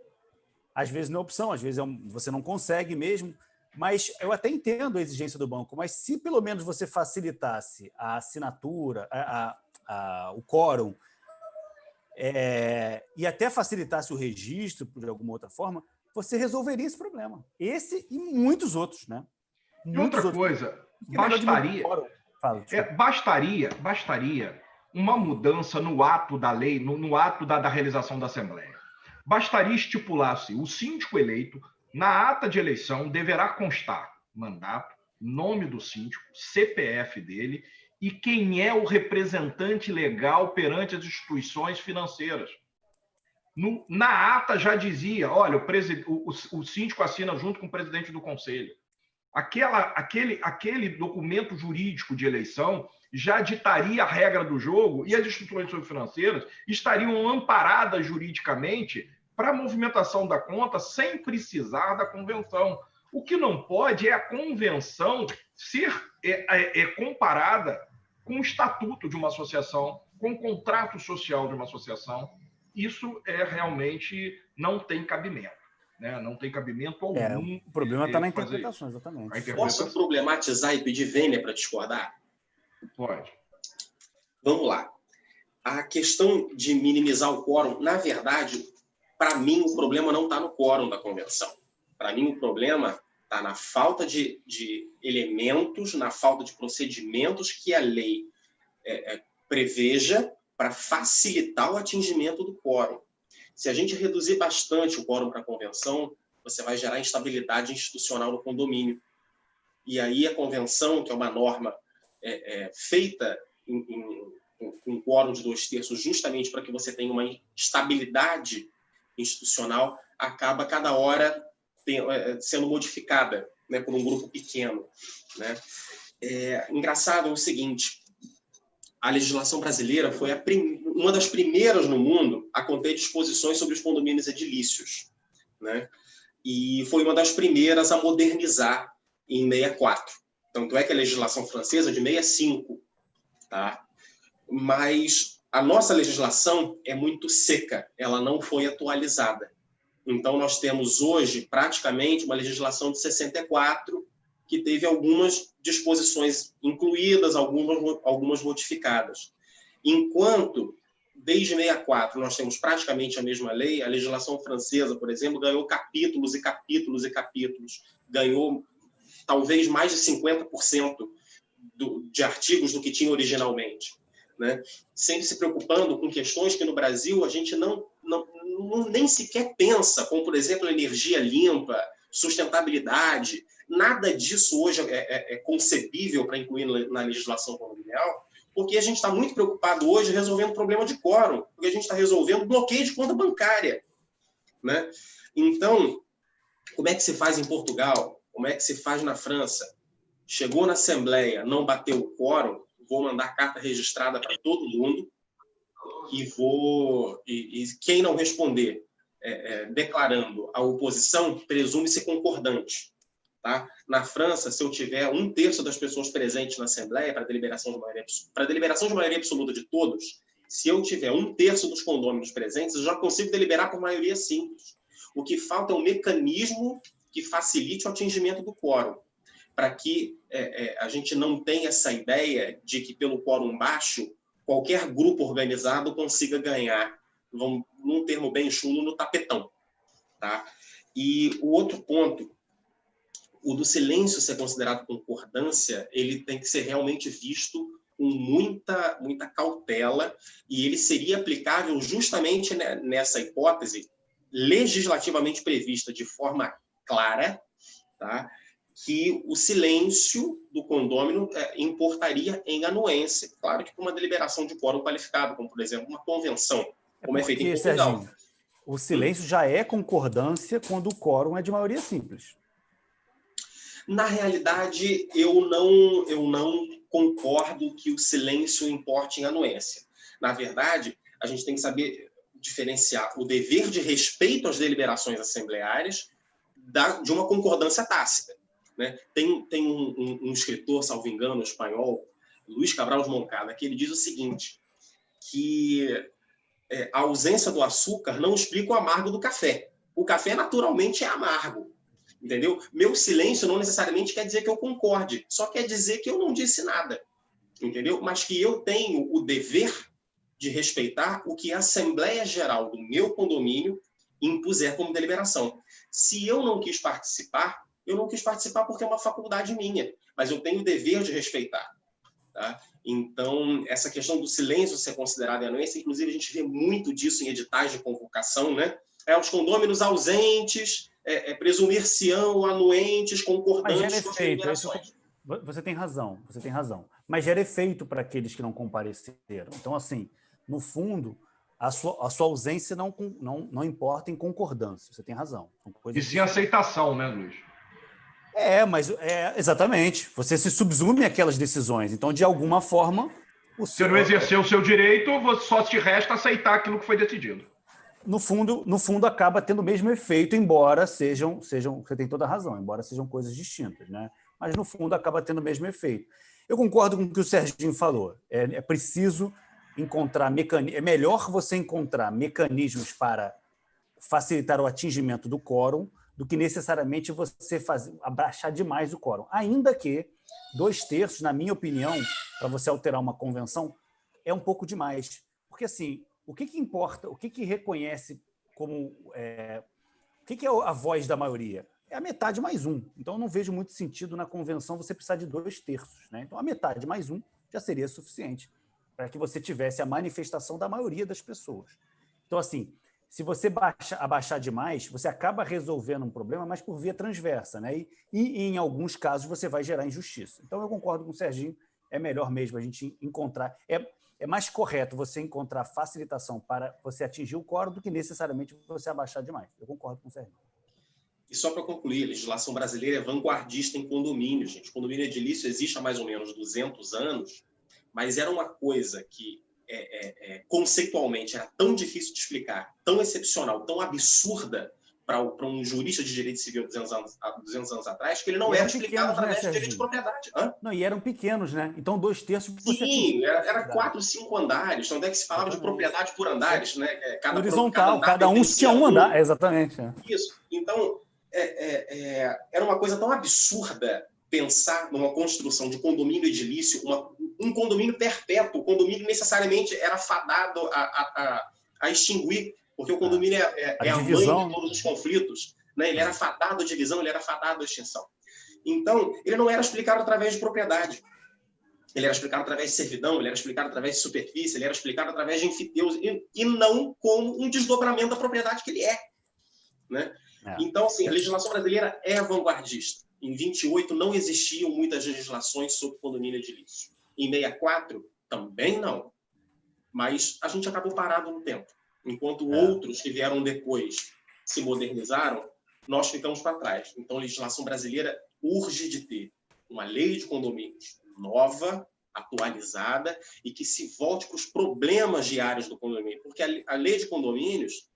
Às vezes não é opção, às vezes você não consegue mesmo. Mas eu até entendo a exigência do banco, mas se pelo menos você facilitasse a assinatura, o quórum, e até facilitasse o registro, de alguma outra forma, você resolveria esse problema. Esse e muitos outros, né? E outra coisa, bastaria uma mudança no ato da lei, no ato da realização da Assembleia. Bastaria estipular-se o síndico eleito, na ata de eleição, deverá constar mandato, nome do síndico, CPF dele e quem é o representante legal perante as instituições financeiras. Na ata já dizia, olha, o síndico assina junto com o presidente do conselho. Aquele documento jurídico de eleição já ditaria a regra do jogo e as instituições financeiras estariam amparadas juridicamente para a movimentação da conta sem precisar da convenção. O que não pode é a convenção ser comparada com o estatuto de uma associação, com o contrato social de uma associação. Isso realmente não tem cabimento. Né? Não tem cabimento algum. O problema está na interpretação, exatamente. Posso problematizar e pedir vênia para discordar? Pode. Vamos lá. A questão de minimizar o quórum, na verdade, para mim, o problema não está no quórum da convenção. Para mim, o problema está na falta de elementos, na falta de procedimentos que a lei preveja para facilitar o atingimento do quórum. Se a gente reduzir bastante o quórum para a convenção, você vai gerar instabilidade institucional no condomínio. E aí a convenção, que é uma norma feita com um quórum de 2/3 justamente para que você tenha uma estabilidade institucional, acaba cada hora sendo modificada, né, por um grupo pequeno. Né? Engraçado é o seguinte, a legislação brasileira foi uma das primeiras no mundo a conter disposições sobre os condomínios edilícios. Né? E foi uma das primeiras a modernizar em 64. Tanto é que a legislação francesa é de 65. Tá? Mas a nossa legislação é muito seca, ela não foi atualizada. Então, nós temos hoje, praticamente, uma legislação de 64, que teve algumas disposições incluídas, algumas modificadas. Enquanto, desde 64, nós temos praticamente a mesma lei, a legislação francesa, por exemplo, ganhou capítulos e capítulos e capítulos, ganhou talvez mais de 50% de artigos do que tinha originalmente. Né? Sempre se preocupando com questões que no Brasil a gente nem sequer pensa, como, por exemplo, energia limpa, sustentabilidade. Nada disso hoje é concebível para incluir na legislação condominial, porque a gente está muito preocupado hoje resolvendo problema de quórum, porque a gente está resolvendo bloqueio de conta bancária. Né? Então, como é que se faz em Portugal? Como é que se faz na França? Chegou na Assembleia, não bateu o quórum, vou mandar carta registrada para todo mundo e quem não responder declarando a oposição, presume-se concordante. Tá? Na França, se eu tiver 1/3 das pessoas presentes na Assembleia para deliberação de maioria absoluta de todos, se eu tiver 1/3 dos condôminos presentes, eu já consigo deliberar por maioria simples. O que falta é um mecanismo que facilite o atingimento do quórum, para que a gente não tenha essa ideia de que, pelo quórum baixo, qualquer grupo organizado consiga ganhar, num termo bem chulo, no tapetão. Tá? E o outro ponto, o do silêncio ser considerado concordância, ele tem que ser realmente visto com muita cautela, e ele seria aplicável justamente nessa hipótese legislativamente prevista de forma clara, tá? Que o silêncio do condômino importaria em anuência. Claro que com uma deliberação de quórum qualificado, como, por exemplo, uma convenção, como é feito em Portugal. Serginho, o silêncio já é concordância quando o quórum é de maioria simples. Na realidade, eu não concordo que o silêncio importe em anuência. Na verdade, a gente tem que saber diferenciar o dever de respeito às deliberações assembleárias de uma concordância tácita, né? Tem um escritor, salvo engano, espanhol, Luís Cabral de Moncada, que ele diz o seguinte, que a ausência do açúcar não explica o amargo do café. O café naturalmente é amargo. Entendeu? Meu silêncio não necessariamente quer dizer que eu concorde, só quer dizer que eu não disse nada, entendeu? Mas que eu tenho o dever de respeitar o que a Assembleia Geral do meu condomínio impuser como deliberação. Se eu não quis participar, eu não quis participar porque é uma faculdade minha, mas eu tenho o dever de respeitar. Tá? Então, essa questão do silêncio ser considerado em anuência, inclusive a gente vê muito disso em editais de convocação, né? Os condôminos ausentes, presumir-se-ão anuentes, concordantes com as deliberações. Você tem razão. Mas gera efeito para aqueles que não compareceram. Então, assim, no fundo, a sua ausência não importa em concordância. Você tem razão. E sim aceitação, né, Luiz? Exatamente. Você se subsume àquelas decisões. Então, de alguma forma... Você não exerceu o seu direito, só te resta aceitar aquilo que foi decidido. No fundo, acaba tendo o mesmo efeito, embora sejam, você tem toda a razão, embora sejam coisas distintas, né? Mas, no fundo, acaba tendo o mesmo efeito. Eu concordo com o que o Serginho falou. É preciso encontrar mecanismos... É melhor você encontrar mecanismos para facilitar o atingimento do quórum do que necessariamente você abaixar demais o quórum. Ainda que 2/3, na minha opinião, para você alterar uma convenção, é um pouco demais. Porque, assim, o que importa, o que reconhece como... o que é a voz da maioria? É a metade mais um. Então, eu não vejo muito sentido na convenção você precisar de 2/3. Né? Então, a metade mais um já seria suficiente para que você tivesse a manifestação da maioria das pessoas. Então, assim, se você abaixar demais, você acaba resolvendo um problema, mas por via transversa. Né? E, em alguns casos, você vai gerar injustiça. Então, eu concordo com o Serginho, é melhor mesmo a gente encontrar... É mais correto você encontrar facilitação para você atingir o quórum do que necessariamente você abaixar demais. Eu concordo com o Serginho. E só para concluir, a legislação brasileira é vanguardista em condomínio, gente. O condomínio edilício existe há mais ou menos 200 anos, mas era uma coisa que conceitualmente era tão difícil de explicar, tão excepcional, tão absurda para um jurista de direito civil 200 anos atrás, que ele não era explicado através de direito de propriedade. Não, e eram pequenos, né? Então, 2/3... Sim, era 4, 5 andares, onde é que se falava de propriedade por andares, né? Horizontal, cada um tinha um andar, exatamente. Isso. Então, era uma coisa tão absurda pensar numa construção de condomínio edilício, um condomínio perpétuo. O condomínio necessariamente era fadado a extinguir, porque o condomínio é a mãe de todos os conflitos. Né? Ele era fadado à divisão, ele era fadado à extinção. Então, ele não era explicado através de propriedade. Ele era explicado através de servidão, ele era explicado através de superfície, ele era explicado através de enfiteus, e não como um desdobramento da propriedade que ele é. Né? Então, assim, a legislação brasileira é vanguardista. Em 28 não existiam muitas legislações sobre condomínio edilício. Em 64 também não. Mas a gente acabou parado no tempo. Enquanto outros que vieram depois se modernizaram, nós ficamos para trás. Então, a legislação brasileira urge de ter uma lei de condomínios nova, atualizada, e que se volte para os problemas diários do condomínio. Porque a lei de condomínios,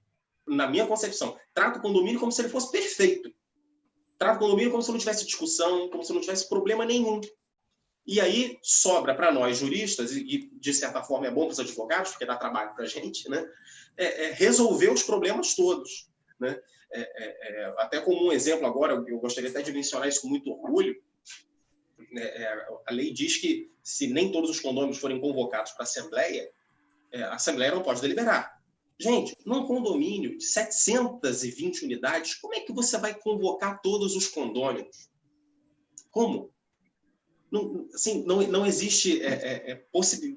na minha concepção, trata o condomínio como se ele fosse perfeito. Trata o condomínio como se não tivesse discussão, como se não tivesse problema nenhum. E aí sobra para nós, juristas, e de certa forma é bom para os advogados, porque dá trabalho para a gente, né? Resolver os problemas todos. Né? Até como um exemplo agora, eu gostaria até de mencionar isso com muito orgulho, a lei diz que se nem todos os condôminos forem convocados para a Assembleia não pode deliberar. Gente, num condomínio de 720 unidades, como é que você vai convocar todos os condôminos? Como? Não, assim, não existe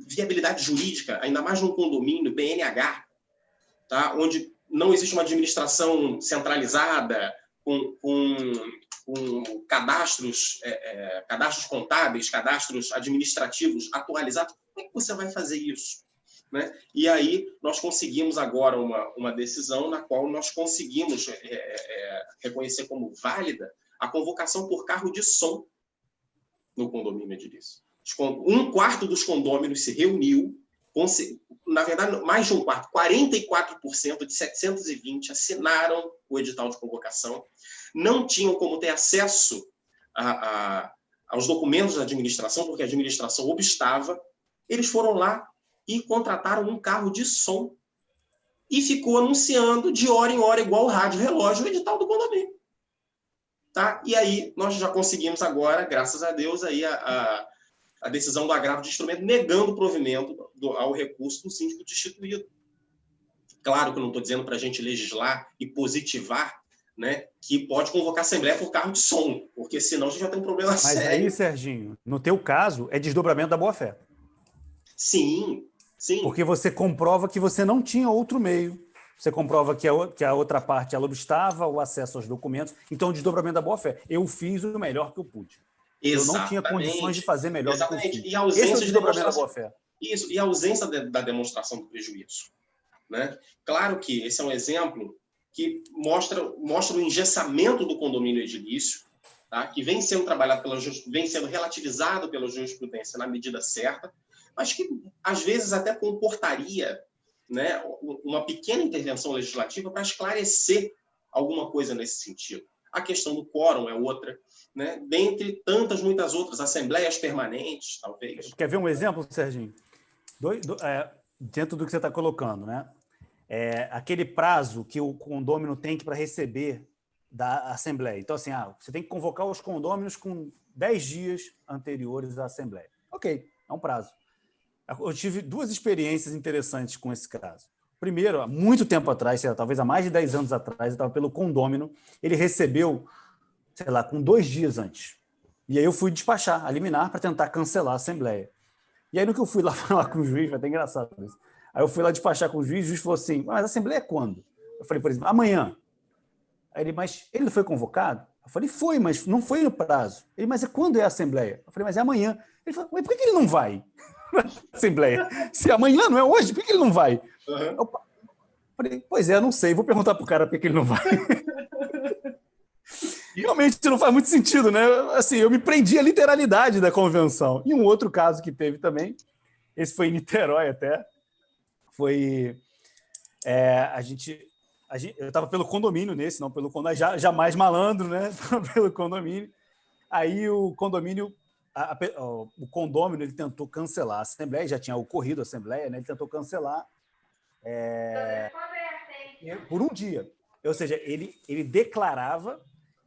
viabilidade jurídica, ainda mais num condomínio, BNH, tá? Onde não existe uma administração centralizada, com cadastros contábeis, cadastros administrativos atualizados. Como é que você vai fazer isso? Né? E aí nós conseguimos agora uma decisão na qual nós conseguimos reconhecer como válida a convocação por carro de som no condomínio edilício. Um quarto dos condôminos se reuniu, na verdade, mais de um quarto, 44% de 720 assinaram o edital de convocação, não tinham como ter acesso aos documentos da administração, porque a administração obstava. Eles foram lá e contrataram um carro de som e ficou anunciando de hora em hora, igual o rádio relógio, o edital do condomínio. Tá? E aí nós já conseguimos agora, graças a Deus, aí a decisão do agravo de instrumento negando o provimento ao recurso do síndico destituído. Claro que eu não estou dizendo para a gente legislar e positivar, né, que pode convocar a Assembleia por carro de som, porque senão a gente já tem um problema sério. Mas aí, Serginho, no teu caso, é desdobramento da boa-fé. Sim, sim. Porque você comprova que você não tinha outro meio. Você comprova que a outra parte ela obstava o acesso aos documentos. Então, o desdobramento da boa-fé. Eu fiz o melhor que eu pude. Exatamente. Eu não tinha condições de fazer melhor do que eu fiz. E a ausência Esse é o desdobramento da boa-fé. Isso, e a ausência da demonstração do prejuízo. Né? Claro que esse é um exemplo que mostra o engessamento do condomínio edilício, tá? Que vem sendo trabalhado vem sendo relativizado pela jurisprudência na medida certa, mas que, às vezes, até comportaria, né, uma pequena intervenção legislativa para esclarecer alguma coisa nesse sentido. A questão do quórum é outra, né? Dentre tantas, muitas outras, assembleias permanentes, talvez. Quer ver um exemplo, Serginho? Dentro do que você está colocando, né? Aquele prazo que o condômino tem para receber da Assembleia. Então, assim, você tem que convocar os condôminos com 10 dias anteriores à Assembleia. Ok, é um prazo. Eu tive 2 experiências interessantes com esse caso. Primeiro, há muito tempo atrás, talvez há mais de 10 anos atrás, eu estava pelo condômino, ele recebeu, sei lá, com 2 dias antes. E aí eu fui despachar, a liminar, para tentar cancelar a Assembleia. E aí, no que eu fui lá falar com o juiz, foi até engraçado isso. Aí eu fui lá despachar com o juiz falou assim, mas a Assembleia é quando? Eu falei, por exemplo, amanhã. Aí ele, mas ele não foi convocado? Eu falei, foi, mas não foi no prazo. Ele, mas quando é a Assembleia? Eu falei, mas é amanhã. Ele falou, mas por que ele não vai? Assembleia. Se amanhã não é hoje, por que ele não vai? Uhum. Eu falei, pois é, eu não sei, vou perguntar pro cara por que ele não vai. Realmente não faz muito sentido, né? Assim, eu me prendi à literalidade da convenção. E um outro caso que teve também, esse foi em Niterói até, foi eu estava pelo condomínio nesse, não pelo condomínio, jamais malandro, né? Pelo condomínio. Aí o condomínio, o condômino, ele tentou cancelar a Assembleia, já tinha ocorrido a Assembleia, né? Ele tentou cancelar por um dia. Ou seja, ele declarava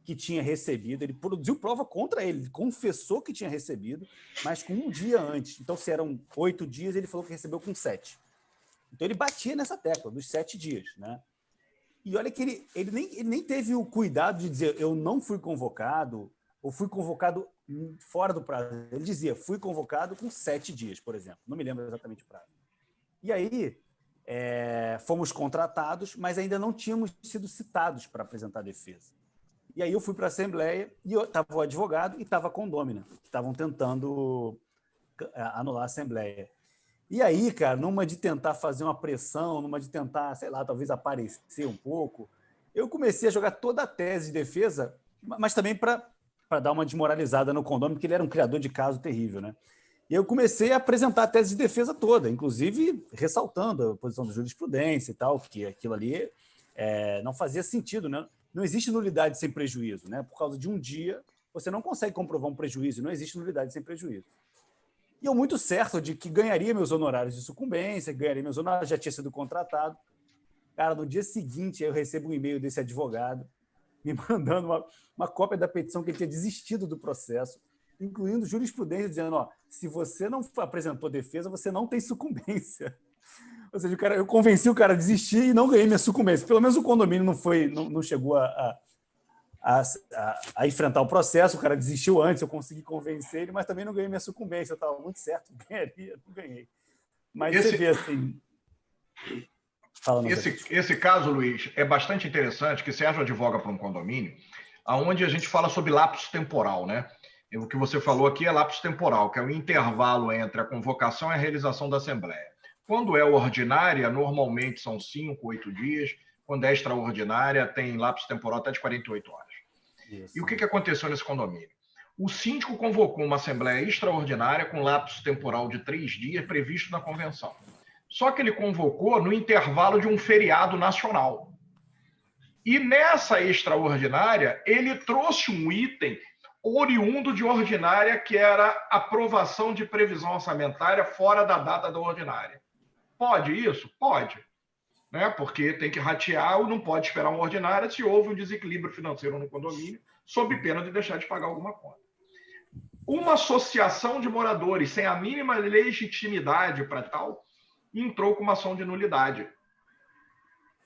que tinha recebido, ele produziu prova contra ele confessou que tinha recebido, mas com um dia antes. Então, se eram 8 dias, ele falou que recebeu com 7. Então, ele batia nessa tecla dos 7 dias, né? E olha que ele nem teve o cuidado de dizer eu não fui convocado ou fui convocado fora do prazo. Ele dizia, fui convocado com 7 dias, por exemplo. Não me lembro exatamente o prazo. E aí, fomos contratados, mas ainda não tínhamos sido citados para apresentar defesa. E aí eu fui para a Assembleia e estava o advogado e estava a condômina, que estavam tentando anular a Assembleia. E aí, cara, numa de tentar fazer uma pressão, numa de tentar, sei lá, talvez aparecer um pouco, eu comecei a jogar toda a tese de defesa, mas também para dar uma desmoralizada no condômino, porque ele era um criador de caso terrível, né? E eu comecei a apresentar a tese de defesa toda, inclusive ressaltando a posição da jurisprudência e tal, que aquilo ali não fazia sentido, né? Não existe nulidade sem prejuízo, né? Por causa de um dia, você não consegue comprovar um prejuízo, não existe nulidade sem prejuízo. E eu muito certo de que ganharia meus honorários de sucumbência, ganharia meus honorários, já tinha sido contratado. Cara, no dia seguinte, eu recebo um e-mail desse advogado me mandando uma cópia da petição que ele tinha desistido do processo, incluindo jurisprudência, dizendo, se você não apresentou defesa, você não tem sucumbência. Ou seja, eu convenci o cara a desistir e não ganhei minha sucumbência. Pelo menos o condomínio não chegou a enfrentar o processo, o cara desistiu antes, eu consegui convencer ele, mas também não ganhei minha sucumbência. Eu estava muito certo, ganharia, não ganhei. Mas você vê assim... Esse caso, Luiz, é bastante interessante, que Sérgio advoga para um condomínio, onde a gente fala sobre lapso temporal, né? O que você falou aqui é lapso temporal, que é o intervalo entre a convocação e a realização da Assembleia. Quando é ordinária, normalmente são 5, 8 dias. Quando é extraordinária, tem lapso temporal até de 48 horas. Isso. E o que aconteceu nesse condomínio? O síndico convocou uma Assembleia extraordinária com lapso temporal de 3 dias previsto na convenção. Só que ele convocou no intervalo de um feriado nacional. E nessa extraordinária, ele trouxe um item oriundo de ordinária, que era aprovação de previsão orçamentária fora da data da ordinária. Pode isso? Pode. Né? Porque tem que ratear ou não pode esperar uma ordinária se houve um desequilíbrio financeiro no condomínio, sob pena de deixar de pagar alguma conta. Uma associação de moradores sem a mínima legitimidade para tal, entrou com uma ação de nulidade.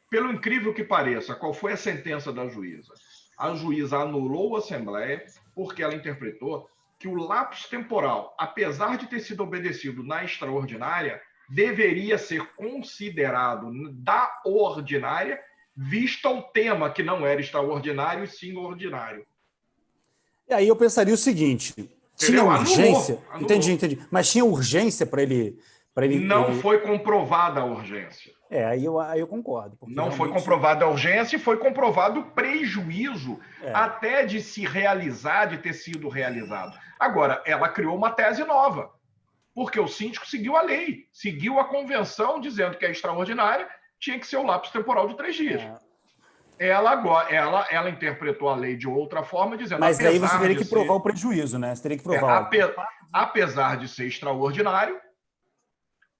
Pelo incrível que pareça, qual foi a sentença da juíza? A juíza anulou a Assembleia porque ela interpretou que o lapso temporal, apesar de ter sido obedecido na extraordinária, deveria ser considerado da ordinária, visto o tema que não era extraordinário e sim ordinário. E aí eu pensaria o seguinte, tinha urgência... Anulou. Entendi. Mas tinha urgência para ele... Não foi comprovada a urgência. Aí eu concordo. Não foi comprovada a urgência e foi comprovado o prejuízo até de se realizar, de ter sido realizado. Agora, ela criou uma tese nova, porque o síndico seguiu a lei, seguiu a convenção dizendo que a extraordinária tinha que ser o lapso temporal de 3 dias. Ela interpretou a lei de outra forma, dizendo... Mas aí você teria que provar o prejuízo, né? Você teria que provar. Apesar de ser extraordinário,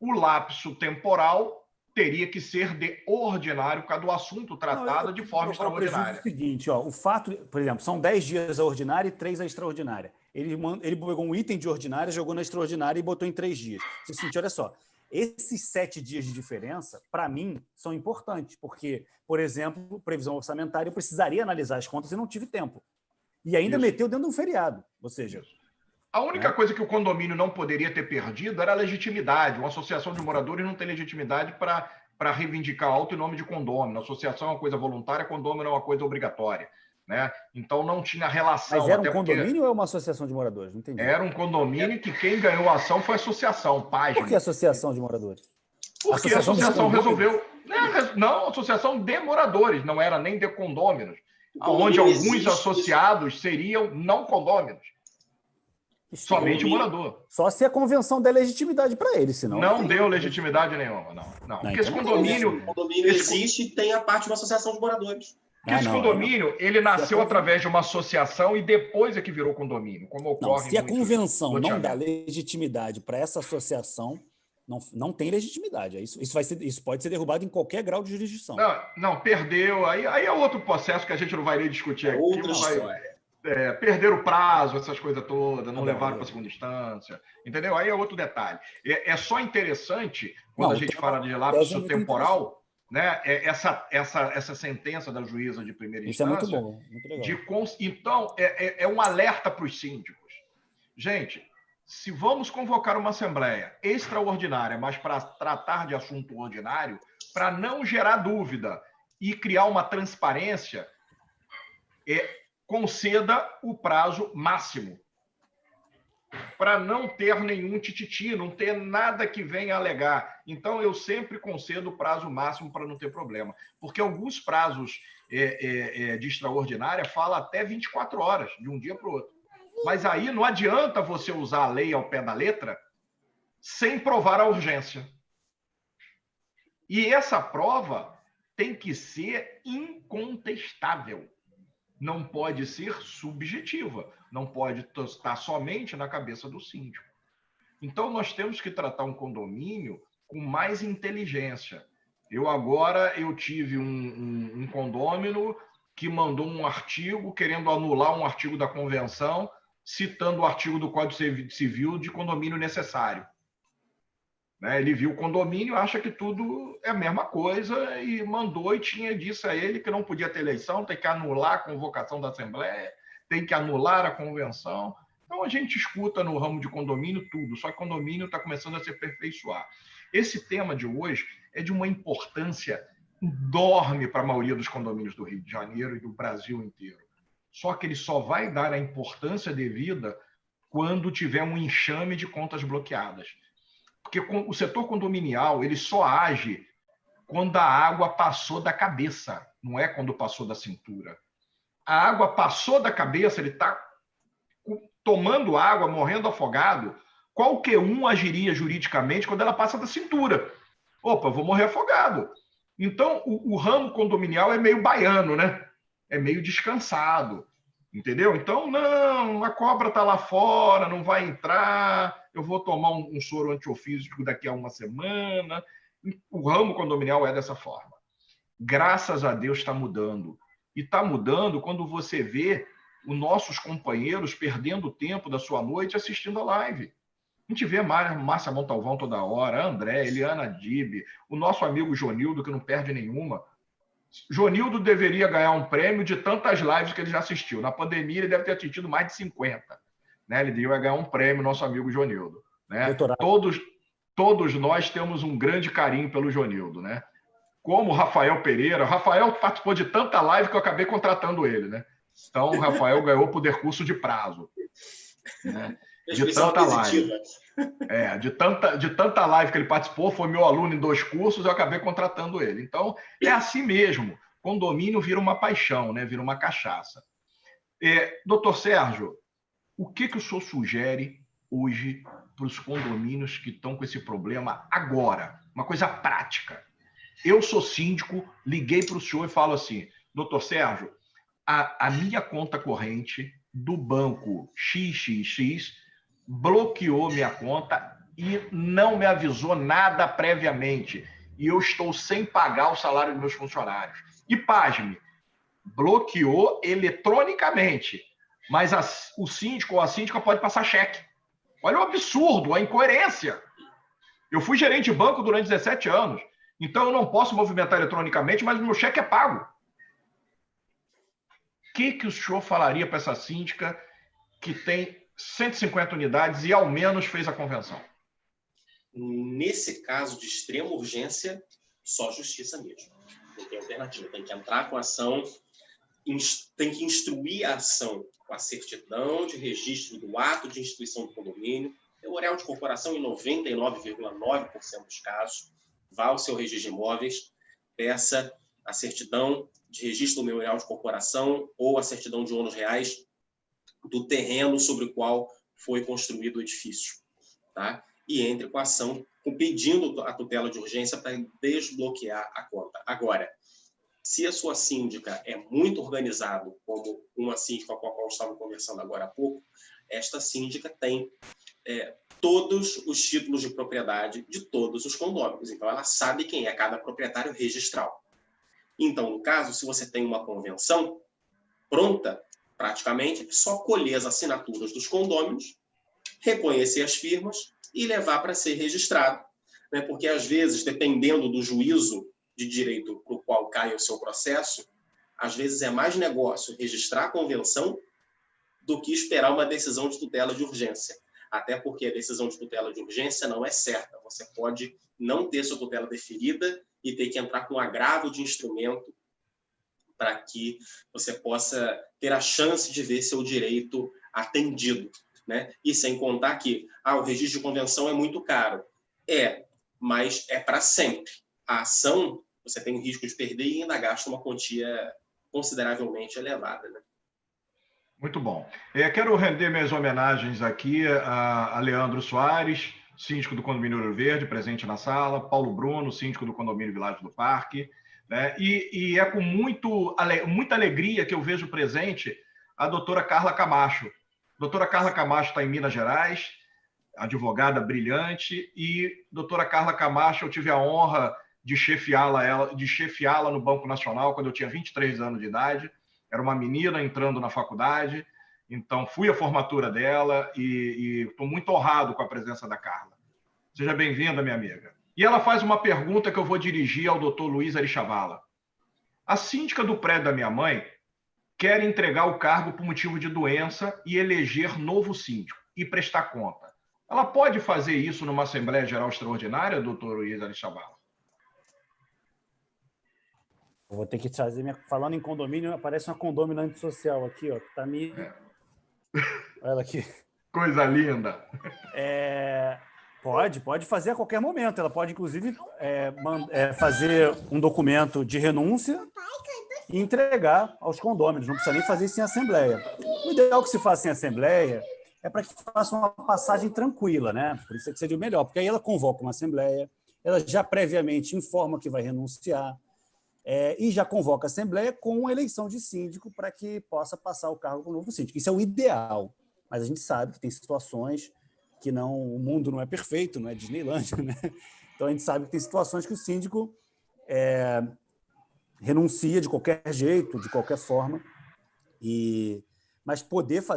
o lapso temporal teria que ser de ordinário, por causa do assunto tratado de forma extraordinária. É o seguinte, o fato, por exemplo, são 10 dias a ordinária e 3 a extraordinária. Ele pegou um item de ordinária, jogou na extraordinária e botou em 3 dias. Você sentiu, olha só, esses 7 dias de diferença, para mim, são importantes, porque, por exemplo, previsão orçamentária, eu precisaria analisar as contas e não tive tempo. E ainda meteu dentro de um feriado, ou seja... A única coisa que o condomínio não poderia ter perdido era a legitimidade. Uma associação de moradores não tem legitimidade para reivindicar alto em nome de condômino. A associação é uma coisa voluntária, condômino é uma coisa obrigatória. Né? Então não tinha relação. Mas era um condomínio ou é uma associação de moradores? Não entendi. Era um condomínio que quem ganhou a ação foi a associação, página. Por que associação de moradores? Porque a associação resolveu... Não, associação de moradores, não era nem de condôminos. Onde alguns associados seriam não condôminos. Somente o morador. Só se a convenção der legitimidade para ele, senão... Não deu legitimidade nenhuma, não. Porque esse condomínio... O condomínio existe e tem a parte de uma associação de moradores. Porque esse condomínio, ele nasceu através de uma associação e depois é que virou condomínio, como ocorre... Se a convenção não dá legitimidade para essa associação, não tem legitimidade. Isso pode ser derrubado em qualquer grau de jurisdição. Não, perdeu. Aí é outro processo que a gente não vai nem discutir aqui. Outra história. Perder o prazo, essas coisas todas, não levaram para a segunda instância, entendeu? Aí é outro detalhe. É só interessante, quando a gente fala de lapso temporal, né? Essa sentença da juíza de primeira instância. Isso é muito bom, muito legal. Então, é um alerta para os síndicos. Gente, se vamos convocar uma assembleia extraordinária, mas para tratar de assunto ordinário, para não gerar dúvida e criar uma transparência, conceda o prazo máximo, para não ter nenhum tititi, não ter nada que venha alegar. Então, eu sempre concedo o prazo máximo para não ter problema, porque alguns prazos de extraordinária falam até 24 horas, de um dia para o outro. Mas aí não adianta você usar a lei ao pé da letra sem provar a urgência. E essa prova tem que ser incontestável. Não pode ser subjetiva, não pode estar somente na cabeça do síndico. Então, nós temos que tratar um condomínio com mais inteligência. Eu tive um condômino que mandou um artigo querendo anular um artigo da convenção, citando o artigo do Código Civil de condomínio necessário. né? Ele viu o condomínio, acha que tudo é a mesma coisa e mandou e disse a ele que não podia ter eleição, tem que anular a convocação da Assembleia, tem que anular a convenção. Então, a gente escuta no ramo de condomínio tudo, só que condomínio está começando a se aperfeiçoar. Esse tema de hoje é de uma importância enorme para a maioria dos condomínios do Rio de Janeiro e do Brasil inteiro. Só que ele só vai dar a importância devida quando tiver um enxame de contas bloqueadas. Porque o setor condominial ele só age quando a água passou da cabeça, não é quando passou da cintura. A água passou da cabeça, ele está tomando água, morrendo afogado. Qualquer um agiria juridicamente quando ela passa da cintura. Opa, vou morrer afogado. Então, o ramo condominial é meio baiano, né? É meio descansado, entendeu? Então, não, a cobra está lá fora, não vai entrar, eu vou tomar um soro antiofísico daqui a uma semana. O ramo condominial é dessa forma. Graças a Deus está mudando. E está mudando quando você vê os nossos companheiros perdendo o tempo da sua noite assistindo a live. A gente vê Márcia Montalvão toda hora, André, Eliana Dib, o nosso amigo Jonildo, que não perde nenhuma. Jonildo deveria ganhar um prêmio de tantas lives que ele já assistiu. Na pandemia, ele deve ter assistido mais de 50. Né? Ele deveria ganhar um prêmio, nosso amigo Jonildo. Né? Todos nós temos um grande carinho pelo Jonildo. Né? Como o Rafael Pereira. O Rafael participou de tanta live que eu acabei contratando ele. Né? Então, o Rafael ganhou poder curso de prazo. Né? De tanta live. De tanta live que ele participou, foi meu aluno em 2 cursos, eu acabei contratando ele. Então, é assim mesmo. Condomínio vira uma paixão, né? Vira uma cachaça. Doutor Sérgio, o que o senhor sugere hoje para os condomínios que estão com esse problema agora? Uma coisa prática. Eu sou síndico, liguei para o senhor e falo assim, doutor Sérgio, a minha conta corrente do banco XXX bloqueou minha conta e não me avisou nada previamente. E eu estou sem pagar o salário dos meus funcionários. E, pasme, bloqueou eletronicamente. Mas o síndico ou a síndica pode passar cheque. Olha o absurdo, a incoerência. Eu fui gerente de banco durante 17 anos. Então, eu não posso movimentar eletronicamente, mas o meu cheque é pago. O que o senhor falaria para essa síndica que tem 150 unidades e ao menos fez a convenção? Nesse caso de extrema urgência, só justiça mesmo. Não tem alternativa. Tem que entrar com a ação, tem que instruir a ação com a certidão de registro do ato de instituição do condomínio, memorial de corporação em 99,9% dos casos. Vá ao seu registro de imóveis, peça a certidão de registro do memorial de corporação ou a certidão de ônus reais do terreno sobre o qual foi construído o edifício, tá? E entre com a ação pedindo a tutela de urgência para desbloquear a conta. Agora, se a sua síndica é muito organizada, como uma síndica com a qual estava conversando agora há pouco, esta síndica tem todos os títulos de propriedade de todos os condôminos. Então, ela sabe quem é cada proprietário registral. Então, no caso, se você tem uma convenção pronta, praticamente, só colher as assinaturas dos condôminos, reconhecer as firmas e levar para ser registrado. Né? Porque, às vezes, dependendo do juízo de direito para o qual cai o seu processo, às vezes é mais negócio registrar a convenção do que esperar uma decisão de tutela de urgência. Até porque a decisão de tutela de urgência não é certa. Você pode não ter sua tutela deferida e ter que entrar com um agravo de instrumento para que você possa ter a chance de ver seu direito atendido. Né? E sem contar que o registro de convenção é muito caro. Mas é para sempre. A ação, você tem o risco de perder e ainda gasta uma quantia consideravelmente elevada. Né? Muito bom. Quero render minhas homenagens aqui a Leandro Soares, síndico do Condomínio Ouro Verde, presente na sala, Paulo Bruno, síndico do Condomínio Vilagem do Parque, né? E é com muita alegria que eu vejo presente a doutora Carla Camacho. A doutora Carla Camacho está em Minas Gerais, advogada brilhante, e doutora Carla Camacho, eu tive a honra de chefiá-la no Banco Nacional quando eu tinha 23 anos de idade. Era uma menina entrando na faculdade, então fui à formatura dela e estou muito honrado com a presença da Carla. Seja bem-vinda, minha amiga. E ela faz uma pergunta que eu vou dirigir ao doutor Luiz Arichavala. A síndica do prédio da minha mãe quer entregar o cargo por motivo de doença e eleger novo síndico e prestar conta. Ela pode fazer isso numa Assembleia Geral Extraordinária, doutor Luiz Arichavala? Eu vou ter que trazer Falando em condomínio, aparece uma condômino antissocial aqui, ó. Que tá me... Olha ela aqui. Coisa linda. Pode fazer a qualquer momento. Ela pode, inclusive, fazer um documento de renúncia e entregar aos condôminos. Não precisa nem fazer isso em assembleia. O ideal que se faça em assembleia é para que faça uma passagem tranquila, né? Por isso é que seria o melhor, porque aí ela convoca uma assembleia, ela já previamente informa que vai renunciar, e já convoca a assembleia com a eleição de síndico para que possa passar o cargo para o novo síndico. Isso é o ideal, mas a gente sabe que tem situações que o mundo não é perfeito, não é Disneylândia, né? Então a gente sabe que tem situações que o síndico renuncia de qualquer jeito, de qualquer forma, mas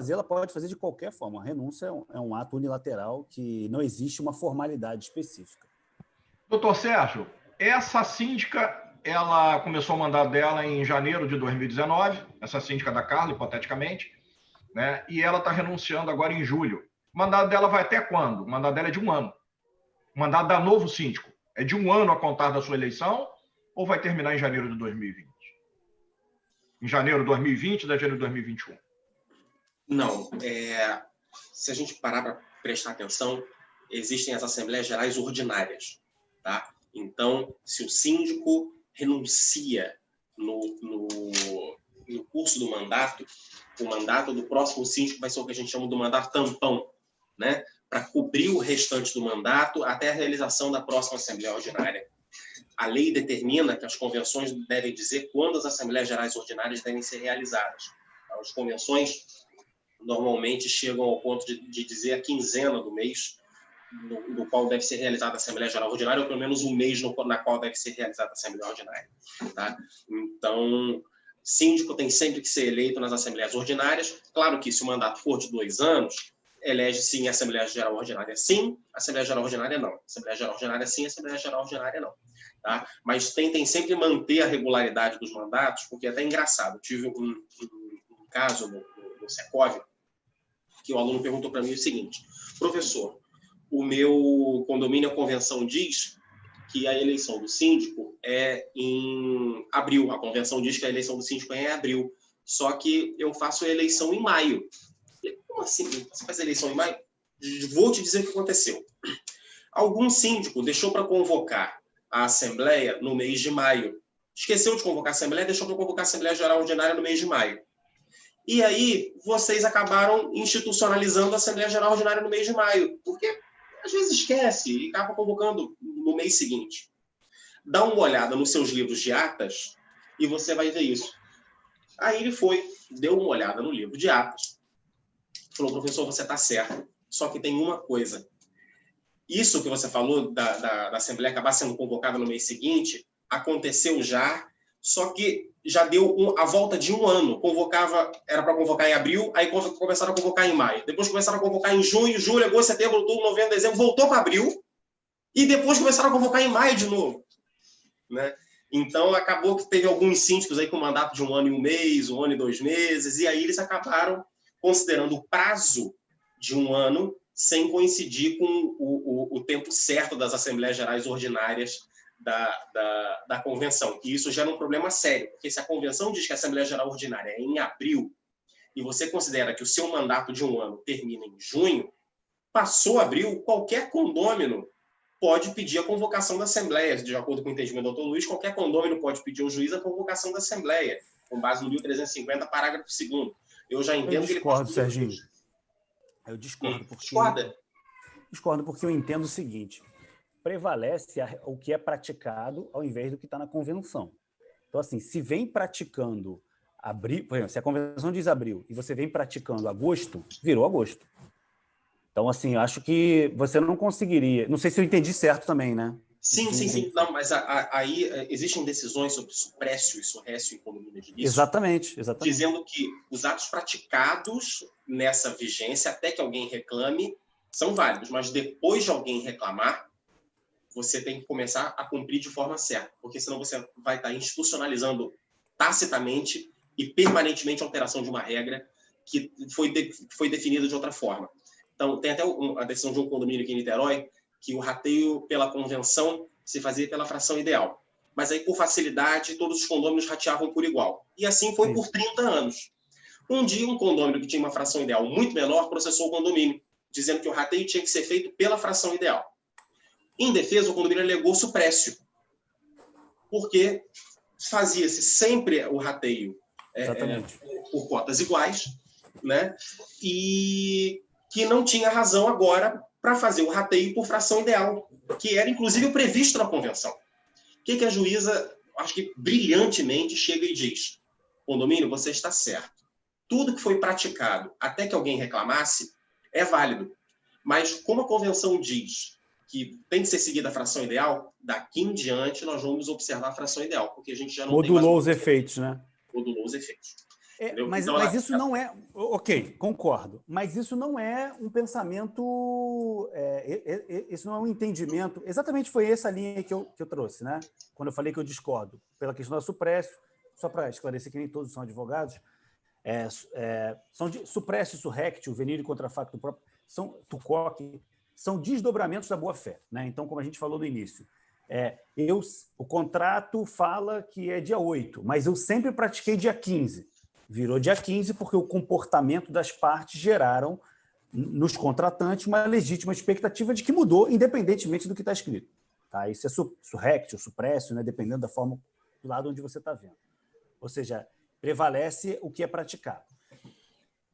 ela pode fazer de qualquer forma. A renúncia é um ato unilateral que não existe uma formalidade específica. Doutor Sérgio, essa síndica, ela começou o mandato dela em janeiro de 2019, essa síndica da Carla, hipoteticamente, né? E ela está renunciando agora em julho. O mandato dela vai até quando? O mandato dela é de 1 ano. O mandato da novo síndico é de 1 ano a contar da sua eleição ou vai terminar em janeiro de 2020? Em janeiro de 2020 ou de janeiro de 2021? Não. Se a gente parar para prestar atenção, existem as Assembleias Gerais Ordinárias. Tá? Então, se o síndico renuncia no curso do mandato, o mandato do próximo síndico vai ser o que a gente chama do mandato tampão, né? Para cobrir o restante do mandato até a realização da próxima Assembleia Ordinária. A lei determina que as convenções devem dizer quando as Assembleias Gerais Ordinárias devem ser realizadas. As convenções normalmente chegam ao ponto de dizer a quinzena do mês no qual deve ser realizada a Assembleia Geral Ordinária, ou pelo menos um mês na qual deve ser realizada a Assembleia Ordinária. Tá? Então, síndico tem sempre que ser eleito nas Assembleias Ordinárias. Claro que, se o mandato for de 2 anos, elege-se em Assembleia Geral Ordinária sim, Assembleia Geral Ordinária não. Assembleia Geral Ordinária sim, Assembleia Geral Ordinária não. Tá? Mas tentem sempre manter a regularidade dos mandatos, porque é até engraçado. Eu tive um caso no Secov, que o aluno perguntou para mim o seguinte: professor, o meu condomínio, a convenção diz que a eleição do síndico é em abril. A convenção diz que a eleição do síndico é em abril. Só que eu faço a eleição em maio. Como assim? Você faz a eleição em maio? Vou te dizer o que aconteceu. Algum síndico deixou para convocar a Assembleia no mês de maio. Esqueceu de convocar a Assembleia, deixou para convocar a Assembleia Geral Ordinária no mês de maio. E aí, vocês acabaram institucionalizando a Assembleia Geral Ordinária no mês de maio. Porque às vezes esquece e acaba convocando no mês seguinte. Dá uma olhada nos seus livros de atas e você vai ver isso. Aí ele deu uma olhada no livro de atas, falou: professor, você está certo, só que tem uma coisa. Isso que você falou da Assembleia acabar sendo convocada no mês seguinte, aconteceu já, só que já deu a volta de 1 ano. Era para convocar em abril, aí começaram a convocar em maio. Depois começaram a convocar em junho, julho, agosto, setembro, outubro, novembro, dezembro, voltou para abril, e depois começaram a convocar em maio de novo. Né? Então, acabou que teve alguns síndicos aí com mandato de 1 ano e 1 mês, 1 ano e 2 meses, e aí eles acabaram considerando o prazo de 1 ano sem coincidir com o tempo certo das Assembleias Gerais Ordinárias da Convenção. E isso gera um problema sério, porque se a Convenção diz que a Assembleia Geral Ordinária é em abril, e você considera que o seu mandato de 1 ano termina em junho, passou abril, qualquer condômino pode pedir a convocação da Assembleia. De acordo com o entendimento do doutor Luiz, qualquer condômino pode pedir ao juiz a convocação da Assembleia, com base no 1350, parágrafo 2º. Eu já entendo que ele pode... Serginho. Eu discordo. Discordo porque eu entendo o seguinte: prevalece o que é praticado ao invés do que está na convenção. Então, assim, se vem praticando abril, por exemplo, se a convenção diz abril e você vem praticando agosto, virou agosto. Então, assim, acho que você não conseguiria... Não sei se eu entendi certo também, né? Sim. Não, mas aí existem decisões sobre suprécio e surrécio em condomínio de início. Exatamente. Dizendo que os atos praticados nessa vigência, até que alguém reclame, são válidos, mas depois de alguém reclamar, você tem que começar a cumprir de forma certa, porque senão você vai estar institucionalizando tacitamente e permanentemente a alteração de uma regra que foi definida de outra forma. Então, tem até a decisão de um condomínio aqui em Niterói que o rateio pela convenção se fazia pela fração ideal. Mas aí, por facilidade, todos os condôminos rateavam por igual. E assim foi por 30 anos. Um dia, um condômino que tinha uma fração ideal muito menor processou o condomínio, dizendo que o rateio tinha que ser feito pela fração ideal. Em defesa, o condomínio alegou suprécio, porque fazia-se sempre o rateio por cotas iguais, né? E que não tinha razão agora para fazer o rateio por fração ideal, que era, inclusive, o previsto na convenção. O que a juíza, acho que brilhantemente, chega e diz: condomínio, você está certo. Tudo que foi praticado até que alguém reclamasse é válido. Mas como a convenção diz que tem que ser seguida a fração ideal, daqui em diante nós vamos observar a fração ideal, porque a gente já não modulou tem mais os efeitos, né? Modulou os efeitos. Mas isso não é... Ok, concordo. Mas isso não é um pensamento... isso não é um entendimento... Exatamente foi essa linha que eu trouxe, né? Quando eu falei que eu discordo pela questão da suprécio, só para esclarecer que nem todos são advogados, são suprécio, surrectio, venire contra facto próprio, são tucoque, são desdobramentos da boa-fé, né? Então, como a gente falou no início, o contrato fala que é dia 8, mas eu sempre pratiquei dia 15. Virou dia 15 porque o comportamento das partes geraram nos contratantes uma legítima expectativa de que mudou, independentemente do que está escrito. Tá? Isso é surrectio, suprécio, né? Dependendo da forma do lado onde você está vendo. Ou seja, prevalece o que é praticado.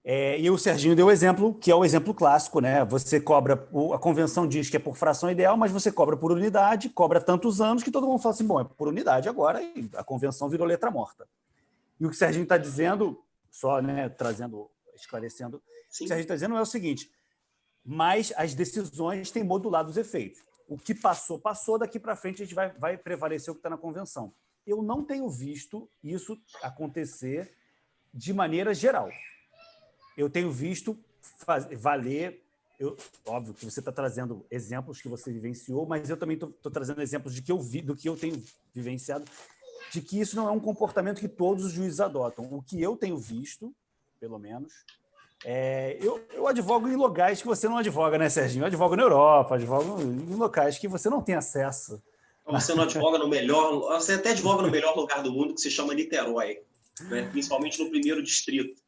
E o Serginho deu o exemplo, que é o exemplo clássico, né? Você cobra, a convenção diz que é por fração ideal, mas você cobra por unidade, cobra tantos anos que todo mundo fala assim, bom, é por unidade agora, e a convenção virou letra morta. E o que o Serginho está dizendo, só, né, esclarecendo, Sim. O que o Serginho está dizendo é o seguinte: mas as decisões têm modulado os efeitos. O que passou, daqui para frente a gente vai prevalecer o que está na convenção. Eu não tenho visto isso acontecer de maneira geral. Eu tenho visto valer... óbvio que você está trazendo exemplos que você vivenciou, mas eu também estou trazendo exemplos do que eu tenho vivenciado, de que isso não é um comportamento que todos os juízes adotam. O que eu tenho visto, pelo menos, eu advogo em locais que você não advoga, né, Serginho? Eu advogo na Europa, advogo em locais que você não tem acesso. Você não advoga no melhor... Você até advoga no melhor lugar do mundo, que se chama Niterói, né? Principalmente no primeiro distrito.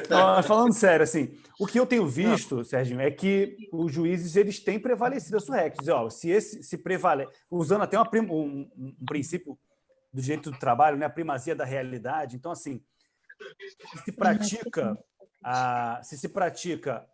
Não, falando sério, assim, o que eu tenho visto, Serginho, é que os juízes eles têm prevalecido a surrectio. Se prevalece, usando até um princípio do direito do trabalho, né, a primazia da realidade. Então, assim, se se pratica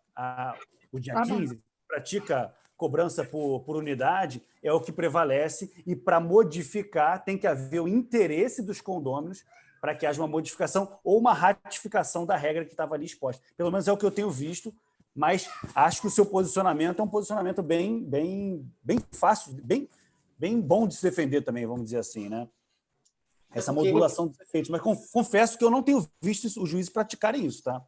o dia 15, se pratica cobrança por unidade, é o que prevalece, e para modificar tem que haver o interesse dos condôminos para que haja uma modificação ou uma ratificação da regra que estava ali exposta. Pelo menos é o que eu tenho visto, mas acho que o seu posicionamento é um posicionamento bem fácil, bem bom de se defender também, vamos dizer assim, né? Essa modulação dos efeitos. Mas confesso que eu não tenho visto os juízes praticarem isso, tá?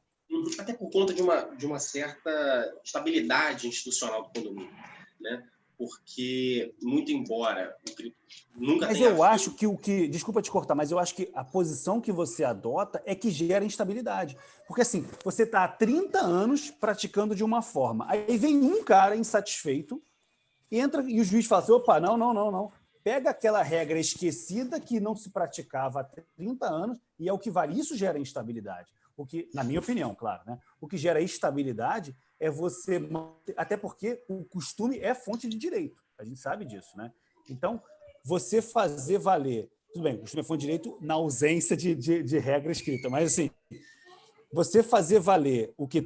Até por conta de uma certa estabilidade institucional do condomínio, né? Porque, muito embora nunca mas tenha... eu acho que desculpa te cortar, mas eu acho que a posição que você adota é que gera instabilidade. Porque, assim, você está há 30 anos praticando de uma forma. Aí vem um cara insatisfeito, entra e o juiz fala assim, opa, não. Pega aquela regra esquecida que não se praticava há 30 anos e é o que vale. Isso gera instabilidade. O que, na minha opinião, claro, né? O que gera estabilidade é você manter, até porque o costume é fonte de direito. A gente sabe disso, né? Então, você fazer valer... Tudo bem, o costume é fonte de direito na ausência de regra escrita, mas, assim, você fazer valer o que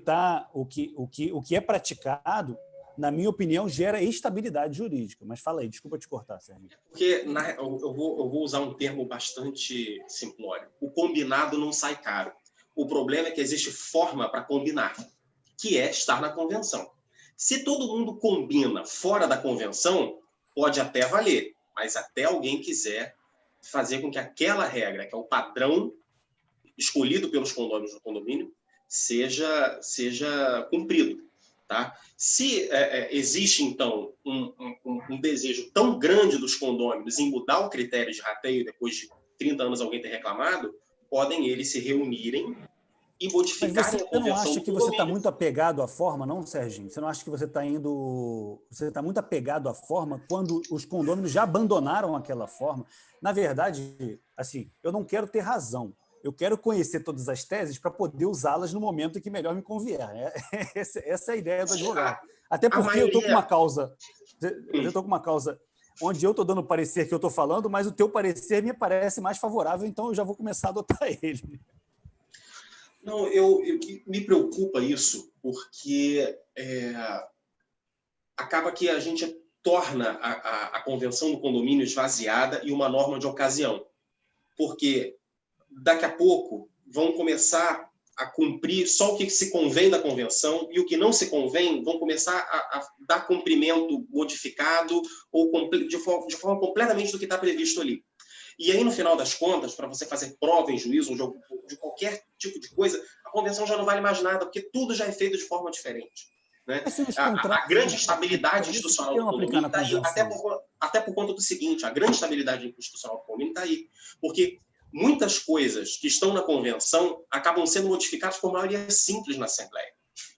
é praticado, na minha opinião, gera estabilidade jurídica. Mas fala aí, desculpa te cortar, Sérgio. Porque eu vou usar um termo bastante simplório. O combinado não sai caro. O problema é que existe forma para combinar, que é estar na convenção. Se todo mundo combina fora da convenção, pode até valer, mas até alguém quiser fazer com que aquela regra, que é o padrão escolhido pelos condôminos do condomínio, seja cumprido. Tá? Se existe, então, um desejo tão grande dos condôminos em mudar o critério de rateio depois de 30 anos alguém ter reclamado, podem eles se reunirem e modificarem a convenção. Mas você não acha que você está muito apegado à forma, não, Serginho? Você não acha que você está indo... Você está muito apegado à forma quando os condôminos já abandonaram aquela forma? Na verdade, assim, eu não quero ter razão. Eu quero conhecer todas as teses para poder usá-las no momento em que melhor me convier. Essa é a ideia do advogado. Até porque eu estou com uma causa... Eu estou com uma causa onde eu estou dando o parecer que eu estou falando, mas o teu parecer me parece mais favorável, então eu já vou começar a adotar ele. Não, me preocupa isso, porque acaba que a gente torna a convenção do condomínio esvaziada e uma norma de ocasião. Porque daqui a pouco vão começar a cumprir só o que se convém da convenção e o que não se convém vão começar a dar cumprimento modificado ou de forma completamente do que está previsto ali. E aí, no final das contas, para você fazer prova em juízo de qualquer tipo de coisa, a convenção já não vale mais nada, porque tudo já é feito de forma diferente. Né? A grande estabilidade institucional do condomínio está aí, até por conta do seguinte, a grande estabilidade institucional do condomínio está aí. Porque muitas coisas que estão na convenção acabam sendo modificadas por maioria simples na Assembleia.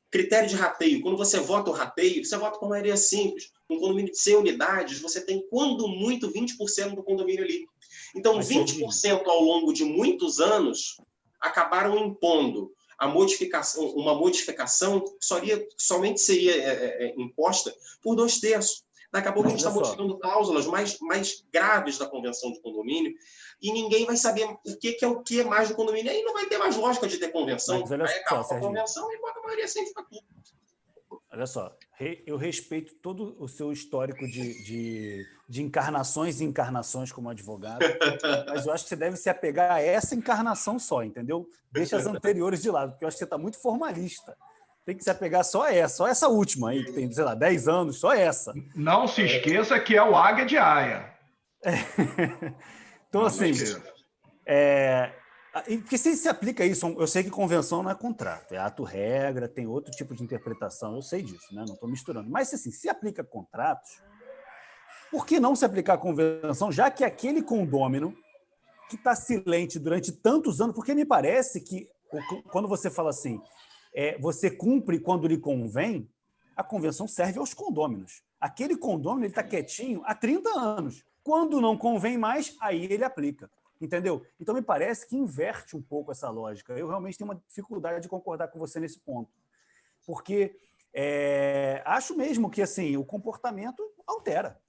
Critério de rateio. Quando você vota o rateio, você vota por maioria simples. Um condomínio de 100 unidades, você tem, quando muito, 20% do condomínio ali. Então, 20% ao longo de muitos anos acabaram impondo uma modificação que somente seria imposta por 2/3. Daqui a pouco a gente está modificando cláusulas mais graves da convenção de condomínio e ninguém vai saber o que é o que mais do condomínio. Aí não vai ter mais lógica de ter convenção. Aí acaba com a convenção e bota a maioria sempre para tudo. Olha só, eu respeito todo o seu histórico de encarnações e encarnações como advogado, mas eu acho que você deve se apegar a essa encarnação só, entendeu? Deixa as anteriores de lado, porque eu acho que você está muito formalista. Tem que se apegar só essa última aí, que tem, sei lá, 10 anos, só essa. Não se esqueça que é o Águia de Aia. Então, assim... Porque se aplica isso, eu sei que convenção não é contrato, é ato-regra, tem outro tipo de interpretação, eu sei disso, né? Não estou misturando. Mas, assim, se aplica contratos, por que não se aplicar a convenção, já que aquele condômino que está silente durante tantos anos, porque me parece que, quando você fala assim, você cumpre quando lhe convém, a convenção serve aos condôminos. Aquele condômino está quietinho há 30 anos. Quando não convém mais, aí ele aplica. Entendeu? Então, me parece que inverte um pouco essa lógica. Eu realmente tenho uma dificuldade de concordar com você nesse ponto. Porque acho mesmo que assim, o comportamento altera.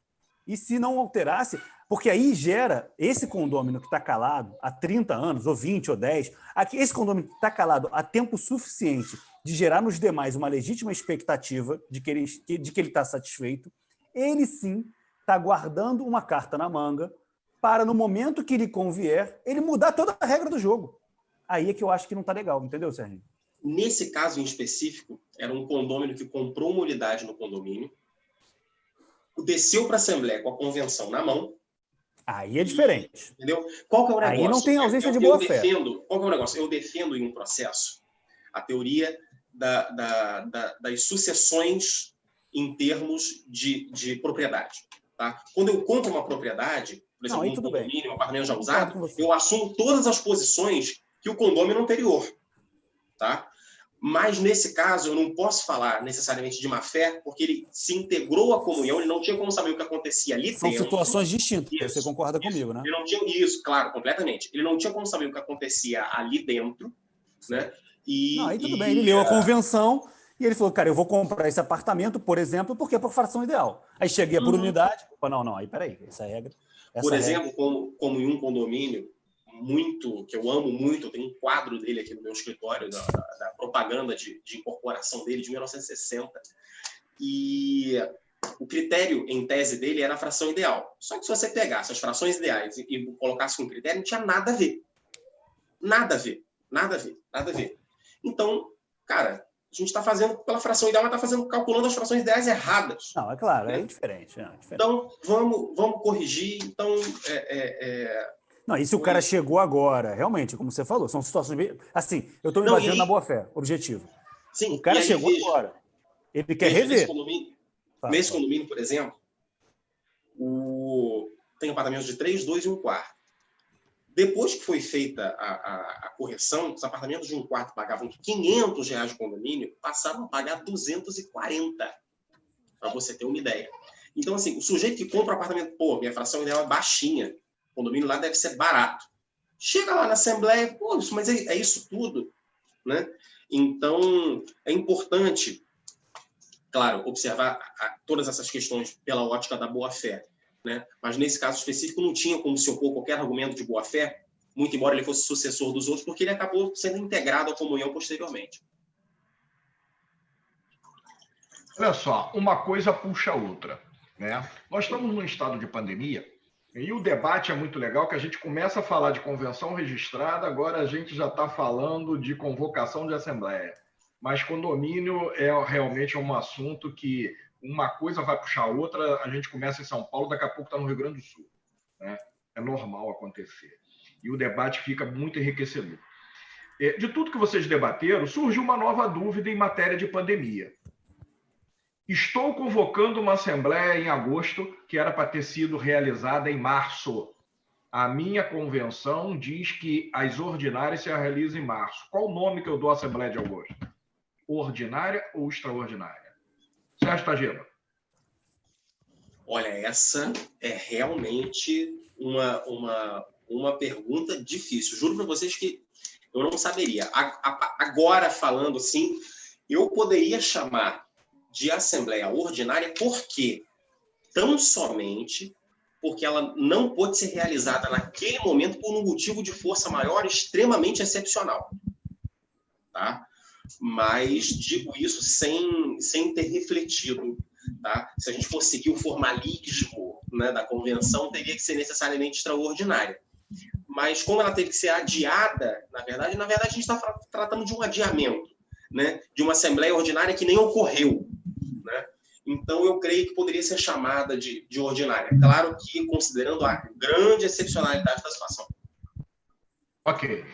E se não alterasse... Porque aí gera esse condômino que está calado há 30 anos, ou 20, ou 10, esse condômino que está calado há tempo suficiente de gerar nos demais uma legítima expectativa de que ele está satisfeito, ele sim está guardando uma carta na manga para, no momento que lhe convier, ele mudar toda a regra do jogo. Aí é que eu acho que não está legal, entendeu, Serginho? Nesse caso em específico, era um condômino que comprou uma unidade no condomínio, desceu para a Assembleia com a convenção na mão. Aí é diferente. Entendeu? Qual que é o negócio? Aí não tem ausência de boa-fé. Qual que é o negócio? Eu defendo em um processo a teoria das sucessões em termos de propriedade. Tá? Quando eu compro uma propriedade, por exemplo, um condomínio, um apartamento já usado, eu assumo todas as posições que o condômino anterior. Tá? Mas, nesse caso, eu não posso falar necessariamente de má-fé, porque ele se integrou à comunhão, ele não tinha como saber o que acontecia ali dentro. São situações distintas, você concorda comigo, né? Ele não tinha isso, claro, completamente. Ele não tinha como saber o que acontecia ali dentro, né? Aí tudo bem, ele leu a convenção e ele falou, cara, eu vou comprar esse apartamento, por exemplo, porque é por fração ideal. Aí cheguei por unidade, aí peraí, essa regra... Por exemplo, como em um condomínio, que eu amo muito, eu tenho um quadro dele aqui no meu escritório, da propaganda de incorporação dele, de 1960. E o critério, em tese dele, era a fração ideal. Só que se você pegasse as frações ideais e colocasse com critério, não tinha nada a ver. Nada a ver. Nada a ver. Nada a ver. Então, cara, a gente está fazendo pela fração ideal, mas está calculando as frações ideais erradas. Não, é claro, né? É diferente. Então, vamos corrigir. Então, Não, e se o cara chegou agora, realmente, como você falou, são situações... Assim, eu estou me baseando na boa-fé, objetivo. Sim, o cara chegou agora. Ele quer rever. Nesse condomínio, por exemplo, tem apartamentos de 3, 2 e 1 quarto. Depois que foi feita a correção, os apartamentos de 1 quarto pagavam R$500 de condomínio, passaram a pagar 240, para você ter uma ideia. Então, assim, o sujeito que compra o apartamento, pô, minha fração ideal é baixinha, o condomínio lá deve ser barato. Chega lá na Assembleia, pô, mas é isso tudo, né? Então, é importante, claro, observar todas essas questões pela ótica da boa-fé, né? Mas, nesse caso específico, não tinha como se opor qualquer argumento de boa-fé, muito embora ele fosse sucessor dos outros, porque ele acabou sendo integrado à comunhão posteriormente. Olha só, uma coisa puxa a outra, né? Nós estamos num estado de pandemia e o debate é muito legal, que a gente começa a falar de convenção registrada, agora a gente já está falando de convocação de assembleia. Mas condomínio é realmente um assunto que uma coisa vai puxar a outra, a gente começa em São Paulo, daqui a pouco está no Rio Grande do Sul, né? É normal acontecer. E o debate fica muito enriquecedor. De tudo que vocês debateram, surgiu uma nova dúvida em matéria de pandemia. Estou convocando uma assembleia em agosto, que era para ter sido realizada em março. A minha convenção diz que as ordinárias se realizam em março. Qual o nome que eu dou à Assembleia de Agosto? Ordinária ou extraordinária? Sérgio Tagiba. Olha, essa é realmente uma pergunta difícil. Juro para vocês que eu não saberia. Agora, falando assim, eu poderia chamar de Assembleia Ordinária porque tão somente porque ela não pôde ser realizada naquele momento por um motivo de força maior extremamente excepcional. Tá? Mas digo isso sem ter refletido. Tá? Se a gente for seguir o formalismo, né, da convenção, teria que ser necessariamente extraordinária. Mas como ela teve que ser adiada, na verdade a gente está tratando de um adiamento, né, de uma assembleia ordinária que nem ocorreu, né? Então eu creio que poderia ser chamada de ordinária. Claro que considerando a grande excepcionalidade da situação. Ok.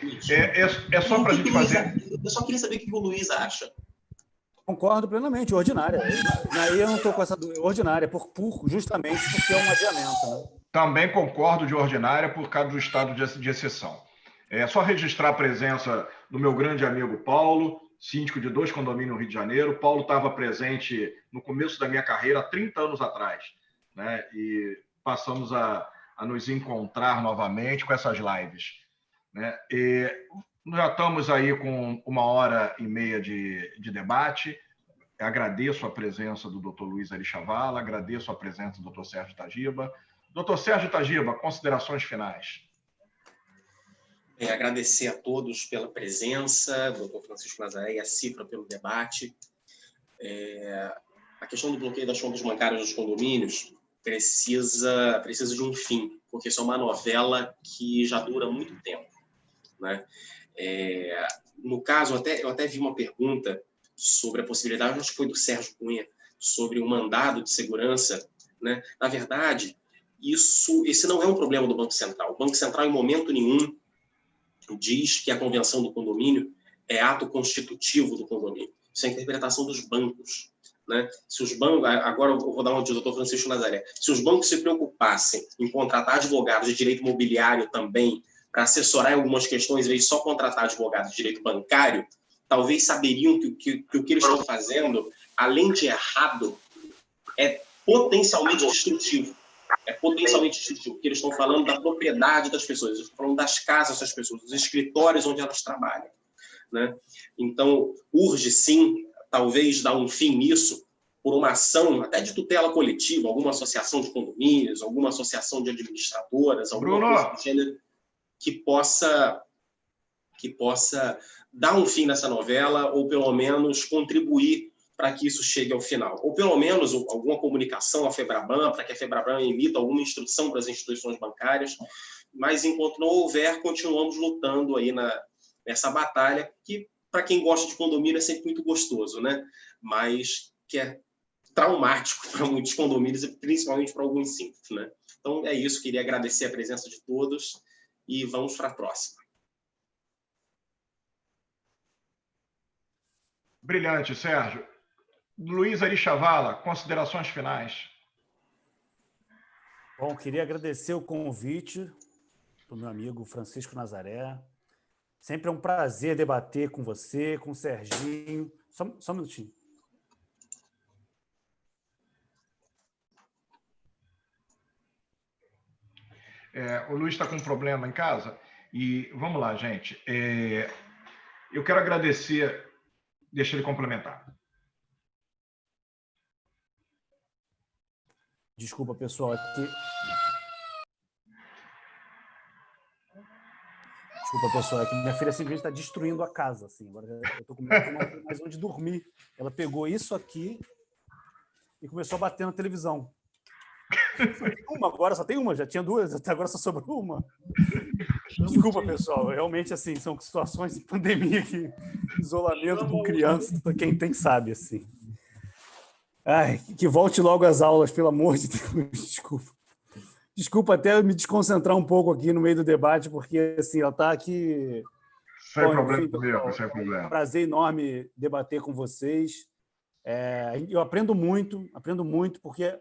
É só para a gente fazer... Eu só queria saber o que o Luiz acha. Concordo plenamente, ordinária. Aí eu não estou com essa dúvida. Ordinária, justamente porque é um adiamento. Né? Também concordo de ordinária por causa do estado de exceção. É só registrar a presença do meu grande amigo Paulo, síndico de 2 condomínios no Rio de Janeiro. Paulo estava presente no começo da minha carreira, há 30 anos atrás, né? E passamos a nos encontrar novamente com essas lives, né? E já estamos aí com 1h30 de debate. Agradeço a presença do Dr. Luiz Arichavala, agradeço a presença do Dr. Sérgio Tagiba. Dr. Sérgio Tagiba, considerações finais. Agradecer a todos pela presença, Dr. Francisco Nazaré e a Cifra pelo debate. A questão do bloqueio das contas bancárias dos condomínios precisa de um fim, porque isso é uma novela que já dura muito tempo, né? No caso, eu até vi uma pergunta sobre a possibilidade, acho que foi do Sérgio Cunha, sobre o mandado de segurança, né? Na verdade, esse não é um problema do Banco Central. O Banco Central, em momento nenhum, diz que a convenção do condomínio é ato constitutivo do condomínio. Isso é a interpretação dos bancos, né? Se os bancos, agora eu vou dar uma de Dr. Francisco Nazaré, se os bancos se preocupassem em contratar advogados de direito imobiliário também para assessorar em algumas questões, em vez de só contratar advogados de direito bancário, talvez saberiam que o que eles estão fazendo, além de errado, é potencialmente destrutivo. Porque eles estão falando da propriedade das pessoas, eles estão falando das casas das pessoas, dos escritórios onde elas trabalham, né? Então, urge sim, talvez, dar um fim nisso por uma ação até de tutela coletiva, alguma associação de condomínios, alguma associação de administradoras, alguma coisa do gênero que possa dar um fim nessa novela ou, pelo menos, contribuir para que isso chegue ao final. Ou, pelo menos, alguma comunicação à FEBRABAN, para que a FEBRABAN emita alguma instrução para as instituições bancárias. Mas, enquanto não houver, continuamos lutando aí nessa batalha, que, para quem gosta de condomínio, é sempre muito gostoso, né? Mas que é traumático para muitos condomínios e principalmente para alguns síndicos, né? Então, é isso. Queria agradecer a presença de todos e vamos para a próxima. Brilhante, Sérgio. Luiz Arichavala, considerações finais. Bom, queria agradecer o convite do meu amigo Francisco Nazaré. Sempre é um prazer debater com você, com o Serginho. Só um minutinho. O Luiz está com um problema em casa. E vamos lá, gente. Eu quero agradecer. Deixa ele complementar. Desculpa, pessoal, aqui. Desculpa, pessoal, é que minha filha simplesmente está destruindo a casa. Assim. Agora eu estou com medo que não tem mais onde dormir. Ela pegou isso aqui e começou a bater na televisão. Só tem uma agora, só tem uma, já tinha duas, até agora só sobrou uma. Desculpa, pessoal, realmente assim, são situações de pandemia, aqui, isolamento com criança, quem tem sabe, assim. Ai, que volte logo às aulas, pelo amor de Deus, desculpa. Desculpa até me desconcentrar um pouco aqui no meio do debate, porque assim, ela está aqui... Sem problema comigo, sem problema. É um prazer enorme debater com vocês. Eu aprendo muito, porque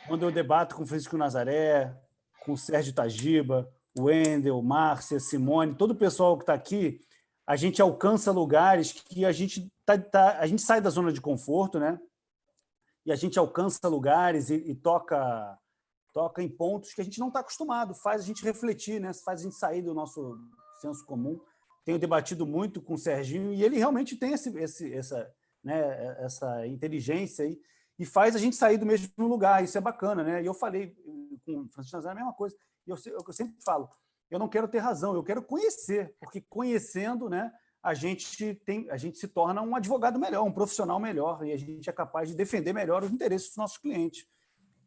quando eu debato com o Francisco Nazaré, com o Sérgio Tajiba, o Wendel, Márcia, Simone, todo o pessoal que está aqui, a gente alcança lugares que a gente sai da zona de conforto, né? E a gente alcança lugares e toca em pontos que a gente não está acostumado, faz a gente refletir, né? Faz a gente sair do nosso senso comum. Tenho debatido muito com o Serginho e ele realmente tem essa inteligência aí, e faz a gente sair do mesmo lugar. Isso é bacana, né? E eu falei com o Francisco Nazaré a mesma coisa. E eu sempre falo, eu não quero ter razão, eu quero conhecer, porque conhecendo, né, a gente se torna um advogado melhor, um profissional melhor, e a gente é capaz de defender melhor os interesses dos nossos clientes.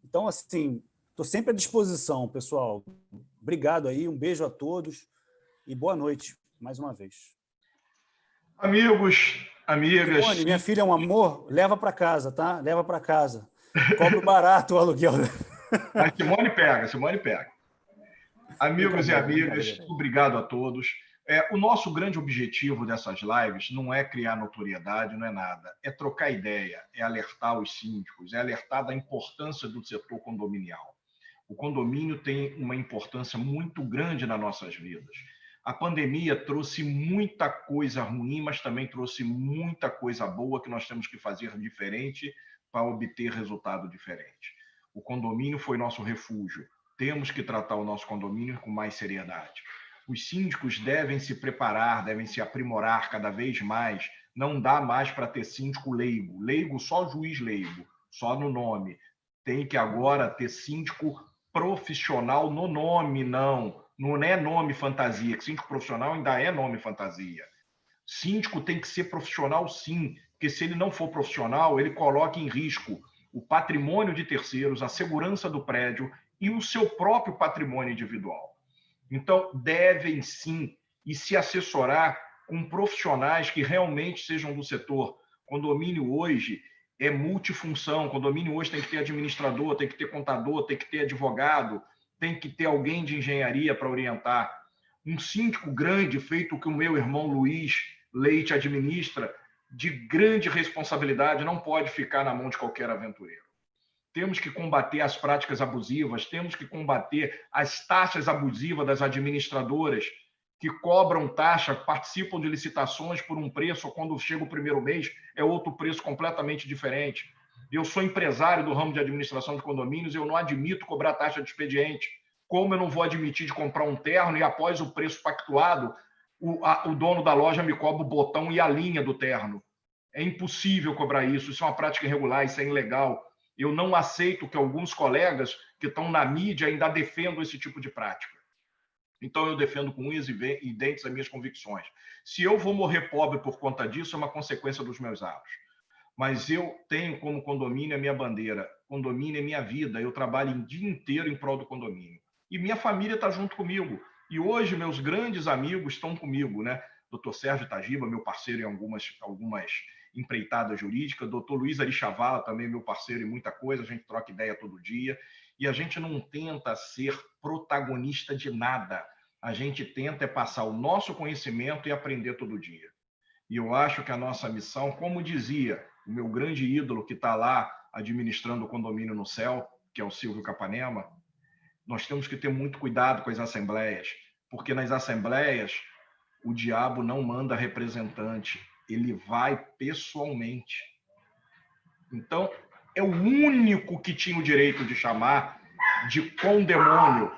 Então, assim, estou sempre à disposição, pessoal. Obrigado aí, um beijo a todos e boa noite, mais uma vez. Amigos, amigas... Simone, minha filha é um amor, leva para casa, tá? Leva para casa. Cobra barato o aluguel. A Simone pega. Amigos e amigas, obrigado a todos. O nosso grande objetivo dessas lives não é criar notoriedade, não é nada. É trocar ideia, é alertar os síndicos, é alertar da importância do setor condominial. O condomínio tem uma importância muito grande nas nossas vidas. A pandemia trouxe muita coisa ruim, mas também trouxe muita coisa boa que nós temos que fazer diferente para obter resultado diferente. O condomínio foi nosso refúgio. Temos que tratar o nosso condomínio com mais seriedade. Os síndicos devem se preparar, devem se aprimorar cada vez mais. Não dá mais para ter síndico leigo. Leigo, só juiz leigo, só no nome. Tem que agora ter síndico profissional no nome, não é nome fantasia, que síndico profissional ainda é nome fantasia. Síndico tem que ser profissional, sim, porque se ele não for profissional, ele coloca em risco o patrimônio de terceiros, a segurança do prédio e o seu próprio patrimônio individual. Então, devem sim e se assessorar com profissionais que realmente sejam do setor. Condomínio hoje é multifunção, condomínio hoje tem que ter administrador, tem que ter contador, tem que ter advogado, tem que ter alguém de engenharia para orientar. Um síndico grande, feito que o meu irmão Luiz Leite administra, de grande responsabilidade, não pode ficar na mão de qualquer aventureiro. Temos que combater as práticas abusivas, temos que combater as taxas abusivas das administradoras que cobram taxa, participam de licitações por um preço, quando chega o primeiro mês é outro preço completamente diferente. Eu sou empresário do ramo de administração de condomínios e eu não admito cobrar taxa de expediente. Como eu não vou admitir de comprar um terno e após o preço pactuado, o dono da loja me cobra o botão e a linha do terno? É impossível cobrar isso, isso é uma prática irregular, isso é ilegal. Eu não aceito que alguns colegas que estão na mídia ainda defendam esse tipo de prática. Então, eu defendo com unhas e dentes as minhas convicções. Se eu vou morrer pobre por conta disso, é uma consequência dos meus atos. Mas eu tenho como condomínio a minha bandeira. Condomínio é minha vida. Eu trabalho o dia inteiro em prol do condomínio. E minha família está junto comigo. E hoje, meus grandes amigos estão comigo, né? Dr. Sérgio Tajiba, meu parceiro em algumas empreitadas jurídicas. Dr. Luiz Arichavala, também meu parceiro em muita coisa. A gente troca ideia todo dia. E a gente não tenta ser protagonista de nada. A gente tenta passar o nosso conhecimento e aprender todo dia. E eu acho que a nossa missão, como dizia o meu grande ídolo que está lá administrando o condomínio no céu, que é o Silvio Capanema, nós temos que ter muito cuidado com as assembleias, porque nas assembleias o diabo não manda representante, ele vai pessoalmente. Então, é o único que tinha o direito de chamar de condemônio.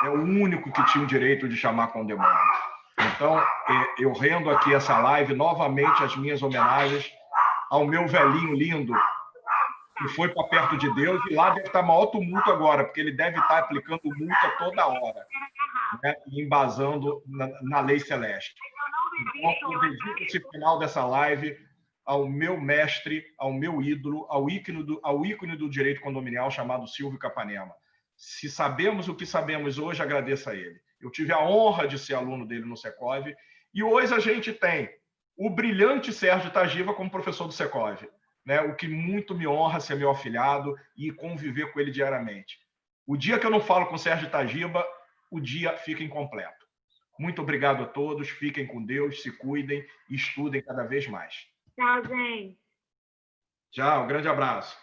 É o único que tinha o direito de chamar condemônio. Então, eu rendo aqui essa live, novamente, as minhas homenagens ao meu velhinho lindo, que foi para perto de Deus, e lá deve estar maior tumulto agora, porque ele deve estar aplicando multa toda hora, né? E embasando na lei celeste. Então, eu dedico esse final dessa live ao meu mestre, ao meu ídolo, ao ícone do direito condominial chamado Silvio Capanema. Se sabemos o que sabemos hoje, agradeço a ele. Eu tive a honra de ser aluno dele no Secov, e hoje a gente tem o brilhante Sérgio Itagiba como professor do Secov, né? O que muito me honra ser meu afilhado e conviver com ele diariamente. O dia que eu não falo com o Sérgio Itagiba, o dia fica incompleto. Muito obrigado a todos, fiquem com Deus, se cuidem e estudem cada vez mais. Tchau, gente. Tchau, grande abraço.